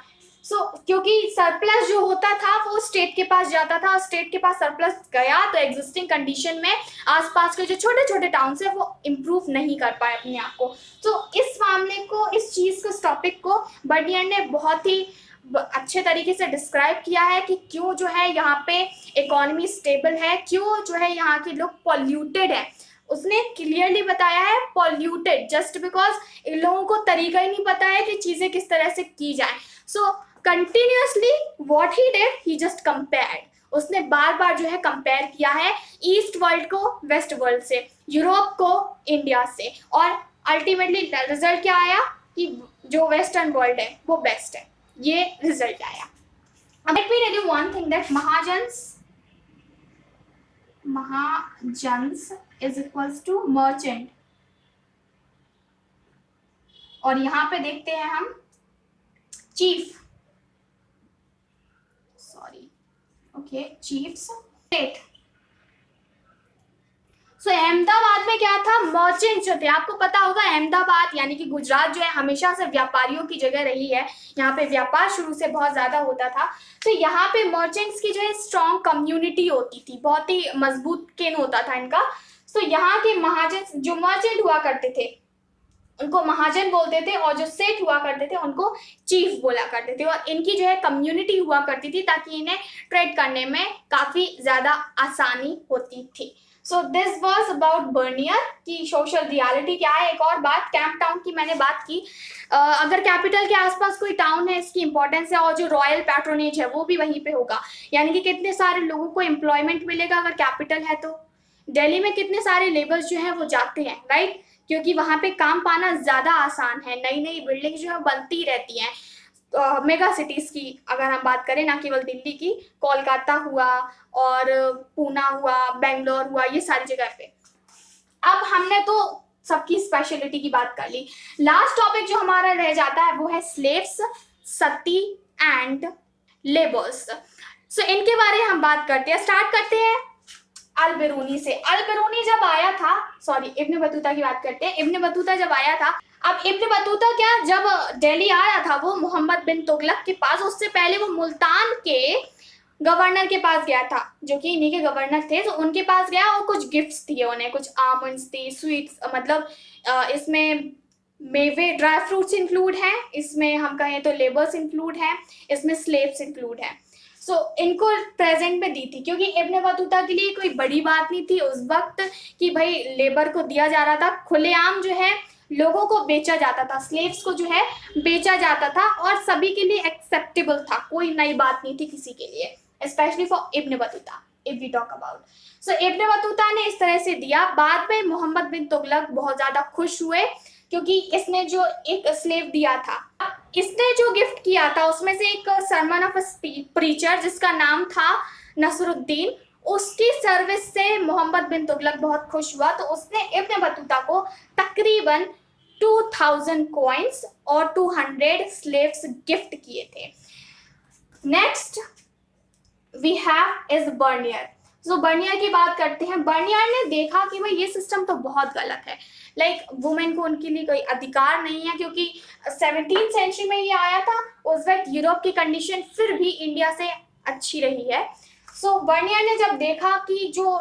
क्योंकि सरप्लस जो होता था वो स्टेट के पास जाता था, और स्टेट के पास सरप्लस गया तो एग्जिस्टिंग कंडीशन में आसपास के जो छोटे छोटे टाउन्स है वो इम्प्रूव नहीं कर पाए अपने आप को। तो इस मामले को, इस चीज को, इस टॉपिक को बर्नियर ने बहुत ही अच्छे तरीके से डिस्क्राइब किया है कि क्यों जो है यहाँ पे इकोनॉमी स्टेबल है, क्यों जो है यहाँ के लोग पॉल्यूटेड है। उसने क्लियरली बताया है पॉल्यूटेड, जस्ट बिकॉज इन लोगों को तरीका ही नहीं पता है कि चीजें किस तरह से की जाए। So continuously what he did, he just compared, उसने बार बार जो है कंपेयर किया है ईस्ट वर्ल्ड को वेस्ट वर्ल्ड से, यूरोप को इंडिया से, और अल्टीमेटली रिजल्ट क्या आया कि जो वेस्टर्न वर्ल्ड है वो बेस्ट है, ये रिजल्ट आया। अब let me tell you one thing that mahajans is equals to merchant, और यहां पे देखते हैं हम chief, sorry, okay, chiefs state. So Ahmedabad में क्या था, मर्चेंट जो थे, आपको पता होगा अहमदाबाद यानी कि गुजरात जो है हमेशा से व्यापारियों की जगह रही है, यहाँ पे व्यापार शुरू से बहुत ज्यादा होता था। तो यहाँ पे मर्चेंट्स की जो है स्ट्रॉन्ग कम्युनिटी होती थी, बहुत ही मजबूत केन होता था इनका। तो यहाँ के महाजन जो मर्चेंट हुआ करते थे उनको महाजन बोलते थे, और जो सेठ हुआ करते थे उनको चीफ बोला करते थे, और इनकी जो है कम्युनिटी हुआ करती थी ताकि इन्हें ट्रेड करने में काफी ज्यादा आसानी होती थी। So this was about Bernier की सोशल रियलिटी क्या है। एक और बात, कैंप टाउन की मैंने बात की, अगर कैपिटल के आसपास कोई टाउन है इसकी इंपॉर्टेंस है, और जो रॉयल पैट्रोनेज है वो भी वहीं पे होगा, यानी कि कितने सारे लोगों को एम्प्लॉयमेंट मिलेगा अगर कैपिटल है तो। दिल्ली में कितने सारे लेबर्स जो है वो जाते हैं, राइट, क्योंकि वहां पे काम पाना ज्यादा आसान है, नई नई बिल्डिंग जो है बनती रहती हैं। मेगा सिटीज की अगर हम बात करें, ना केवल दिल्ली की, कोलकाता हुआ और पूना हुआ, बेंगलोर हुआ, ये सारी जगह पे। अब हमने तो सबकी स्पेशलिटी की बात कर ली। लास्ट टॉपिक जो हमारा रह जाता है वो है स्लेव्स, सती एंड लेबर्स। सो इनके बारे में हम बात करते हैं, स्टार्ट करते हैं अल-बिरूनी से। अल-बिरूनी जब आया था, सॉरी इब्न बतूता की बात करते हैं, इब्न बतूता जब आया था, अब इब्न बतूता क्या जब दिल्ली आया था वो मोहम्मद बिन तुगलक के पास, उससे पहले वो मुल्तान के गवर्नर के पास गया था, जो कि इन्हीं के गवर्नर थे। तो उनके पास गया और कुछ गिफ्ट्स दिए उन्हें, कुछ आमंड्स दी, स्वीट्स, मतलब इसमें मेवे ड्राई फ्रूट्स इंक्लूड हैं, इसमें हम कहें तो लेबर्स इंक्लूड हैं, इसमें स्लेव्स इंक्लूड हैं। सो इनको प्रेजेंट में दी थी, क्योंकि इब्न बतूता के लिए कोई बड़ी बात नहीं थी उस वक्त कि भाई लेबर को दिया जा रहा था, खुलेआम जो है लोगों को बेचा जाता था, स्लेव्स को जो है बेचा जाता था, और सभी के लिए एक्सेप्टेबल था, कोई नई बात नहीं थी किसी के लिए, specially for Ibn Battuta if we talk about. So Ibn Battuta ने इस तरह से दिया। बाद में मोहम्मद बिन तुगलक बहुत ज्यादा खुश हुए, क्योंकि इसने जो एक स्लेव दिया था, इसने जो गिफ्ट किया था उसमें से एक सरमन ऑफ प्रीचर जिसका नाम था नसरुद्दीन, उसकी सर्विस से मोहम्मद बिन तुगलक बहुत खुश हुआ। तो उसने इब्न बतूता को तकरीबन 2000 कॉइन्स और 200 स्लेव्स गिफ्ट किए थे। Next we have is Bernier. So Bernier की बात करते हैं। बर्नियर ने देखा कि भाई ये सिस्टम तो बहुत गलत है, लाइक वुमेन को उनके लिए कोई अधिकार नहीं है, क्योंकि 17th सेंचुरी में ये आया था, उस वक्त यूरोप की कंडीशन फिर भी इंडिया से अच्छी रही है। सो बर्नियर ने जब देखा कि जो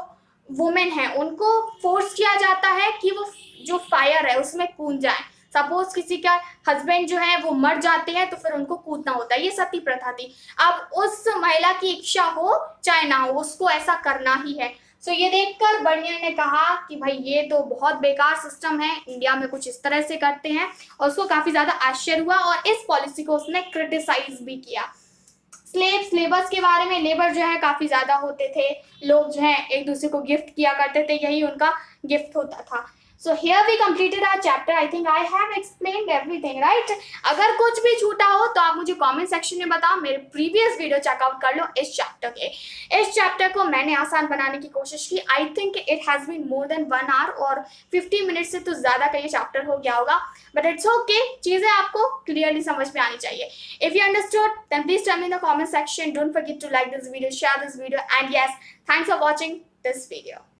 वुमेन है उनको फोर्स किया जाता है कि वो जो फायर है उसमें कूद जाए, सपोज किसी का हस्बैंड जो है वो मर जाते हैं तो फिर उनको कूदना होता है, ये सती प्रथा थी। अब उस महिला की इच्छा हो चाहे ना हो उसको ऐसा करना ही है। सो ये देखकर बर्नियर ने कहा कि भाई ये तो बहुत बेकार सिस्टम है, इंडिया में कुछ इस तरह से करते हैं, और उसको काफी ज्यादा आश्चर्य हुआ और इस पॉलिसी को उसने क्रिटिसाइज भी किया। स्लेव्स, लेबर्स के बारे में, लेबर जो है काफी ज्यादा होते थे, लोग जो है एक दूसरे को गिफ्ट किया करते थे, यही उनका गिफ्ट होता था। So here we completed our chapter. I think I have explained everything, right? अगर कुछ भी छूटा हो तो आप मुझे कमेंट सेक्शन में बताओ। मेरे प्रीवियस वीडियो चेकआउट कर लो इस चैप्टर के। इस चैप्टर को मैंने आसान बनाने की कोशिश की। I think it has been more than 1 hour और 50 मिनट से तो ज्यादा का ये चैप्टर हो गया होगा, बट इट्स ओके, चीजें आपको क्लियरली समझ में आनी चाहिए। If you understood then please tell me in the comment section. Don't forget to like this video, share this video, and yes, thanks for watching this video.